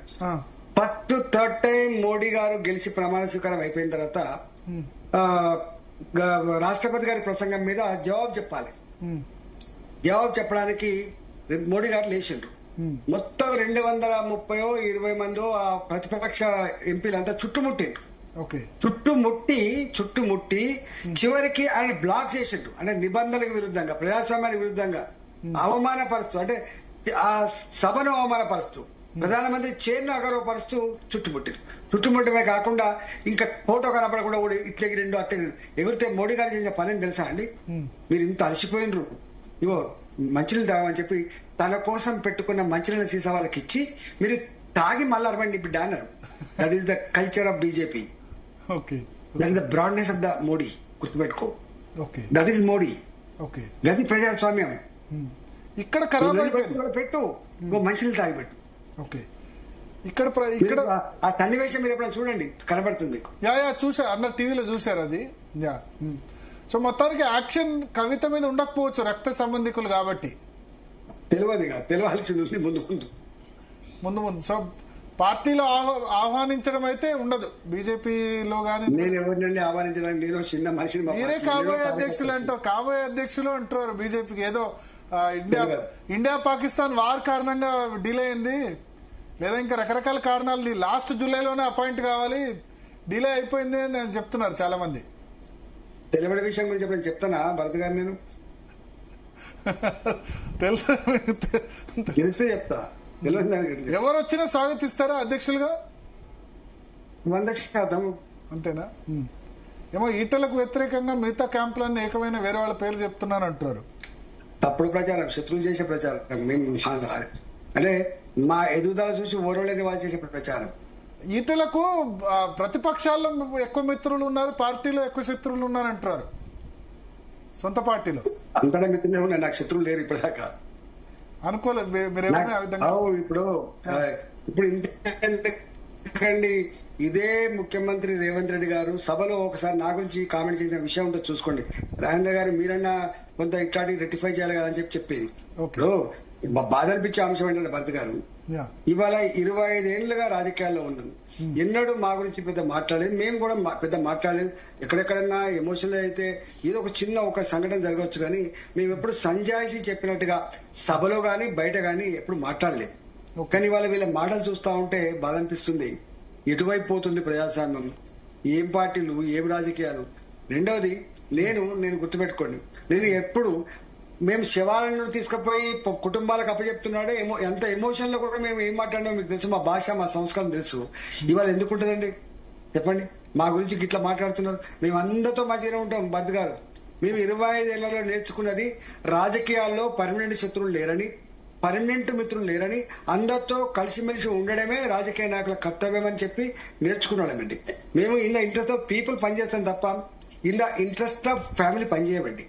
ఫస్ట్ థర్డ్ టైం మోడీ గారు గెలిచి ప్రమాణ స్వీకారం అయిపోయిన తర్వాత రాష్ట్రపతి గారి ప్రసంగం మీద జవాబు చెప్పాలి. జవాబు చెప్పడానికి మోడీ గారు లేచిండ్రు. మొత్తం 230-20 మందో ఆ ప్రతిపక్ష ఎంపీలంతా చుట్టుముట్టిండ్రు. చుట్టుముట్టి చివరికి ఆయన బ్లాక్ చేసిండ్రు. అంటే నిబంధనలకు విరుద్ధంగా, ప్రజాస్వామ్యానికి విరుద్ధంగా అవమానపరుస్తూ, అంటే ఆ సభను అవమానపరుస్తూ, ప్రధానమంత్రి చైర్ను అగౌరవపరుస్తూ చుట్టుముట్టమే కాకుండా ఇంకా ఫోటో కనపడకుండా కూడా ఇట్లకి 2 అట్టే ఎగిరితే మోడీ గారు చేసిన పని తెలుసా అండి? మీరు ఇంత అలసిపోయినరు, ఇవో మంచినీళ్ళు తాగమని చెప్పి తన కోసం పెట్టుకున్న మంచినీళ్ళ సీసా వాళ్ళకి ఇచ్చి, మీరు తాగి మళ్ళీ అరవండి బిడ్డ అన్నారు. That is the culture of BJP. That is the broadness of the Modi, గుర్తుపెట్టుకో. దట్ ఈస్ మోడీ, గది ప్రజాస్వామ్యం. ఇక్కడ ఖరాబ్ అయిపోయింది. పెట్టు, ఇంకో మంచినీళ్ళు తాగిపెట్టు. ఓకే, ఇక్కడ ఆ సన్నివేశం మీరు ఎప్పుడైనా చూడండి, కనబడుతుంది మీకు. యా చూసారు, అందరు టీవీలో చూసారు అది. యా సో మొత్తానికి యాక్షన్ కవిత మీద ఉండకపోవచ్చు, రక్త సంబంధికులు కాబట్టి. తెలియాల్సింది ఉంది ముందు. సో పార్టీలో ఆహ్వానించడం అయితే ఉండదు బీజేపీలో గానీ. నేను ఎవరినండి ఆహ్వానించడానికి, నేను చిన్న మనిషిని. మీరే కాబోయే అధ్యక్షులు అంటారు, కాబోయే అధ్యక్షులు అంటారు బీజేపీకి. ఏదో ఇండియా పాకిస్తాన్ వార్ కారణంగా డిలే అయింది, లేదా ఇంకా రకరకాల కారణాలు, లాస్ట్ జూలైలోనే అపాయింట్ కావాలి, డిలే అయిపోయింది అని నేను చెప్తున్నారు చాలా మంది. తెలియబడే విషయం గురించి ఎప్పుడైనా చెప్తానా భరత్ గారు? నేను తెలిస్తే చెప్తా. ఎవరు వచ్చినా స్వాగతిస్తారా అధ్యక్షులుగా? 100%. అంతేనా? ఏమో ఈటలకు వ్యతిరేకంగా మిగతా క్యాంపులన్నీ ఏకమైన వేరే వాళ్ళ పేర్లు చెప్తున్నారు అంటున్నారు. తప్పుడు ప్రచారం, శత్రువులు చేసే ప్రచారం. అంటే మా ఎదుగుదల చూసి ఓరవలేని వాళ్ళు చేసే ప్రచారం. ఈటలకు ప్రతిపక్షాల్లో ఎక్కువ మిత్రులు ఉన్నారు, పార్టీలో ఎక్కువ శత్రువులు ఉన్నారు అంటారు. సొంత పార్టీలో అంతటా మిత్రులే ఉన్నాయి, నాకు శత్రువులు లేరు ఇప్పటిదాకా. అనుకోలేదు మీరేమన్నా ఆ విధంగా? ఇప్పుడు ఇంతకండి ఇదే ముఖ్యమంత్రి రేవంత్ రెడ్డి గారు సభలో ఒకసారి నా గురించి కామెంట్ చేసిన విషయం ఉంటే చూసుకోండి. రాజేంద్ర గారు మీరన్నా కొంత ఇట్లాంటి రెక్టిఫై చేయాలి కదా అని చెప్పేది. బాధ అనిపించే అంశం ఏంటంటే భరత్ గారు, ఇవాళ 25 ఏళ్లుగా రాజకీయాల్లో ఉన్నాం, ఎన్నడూ మా గురించి పెద్ద మాట్లాడలేదు, మేము కూడా పెద్ద మాట్లాడలేదు. ఎక్కడెక్కడన్నా ఎమోషనల్ అయితే ఏదో ఒక సంఘటన జరగవచ్చు, కానీ మేము ఎప్పుడు సంజాయిషి చెప్పినట్టుగా సభలో గాని బయట గాని ఎప్పుడు మాట్లాడలేదు. కానీ ఇవాళ వీళ్ళ మాటలు చూస్తా ఉంటే బాధ అనిపిస్తుంది. ఎటువైపు పోతుంది ప్రజాస్వామ్యం, ఏం పార్టీలు, ఏం రాజకీయాలు. రెండవది, నేను గుర్తుపెట్టుకోండి, నేను ఎప్పుడు మేము శవాలను తీసుకుపోయి కుటుంబాలకు అప్పచెప్తున్నాడే ఎంత ఎమోషన్ లో కూడా మేము ఏం మాట్లాడినా మీకు తెలుసు, మా భాష మా సంస్కారం తెలుసు. ఇవాళ ఎందుకు ఉంటుందండి చెప్పండి? మా గురించి ఇట్లా మాట్లాడుతున్నారు. మేము అందరితో మంచిగానే ఉంటాం భరత్ గారు. మేము 25 ఏళ్లలో నేర్చుకున్నది రాజకీయాల్లో పర్మనెంట్ శత్రువులు లేరని, పర్మనెంట్ మిత్రులు లేరని, అందరితో కలిసిమెలిసి ఉండడమే రాజకీయ నాయకుల కర్తవ్యం అని చెప్పి నేర్చుకున్నామండి. మేము in the interest of people పనిచేస్తాం తప్ప in the interest of family పనిచేయమండి.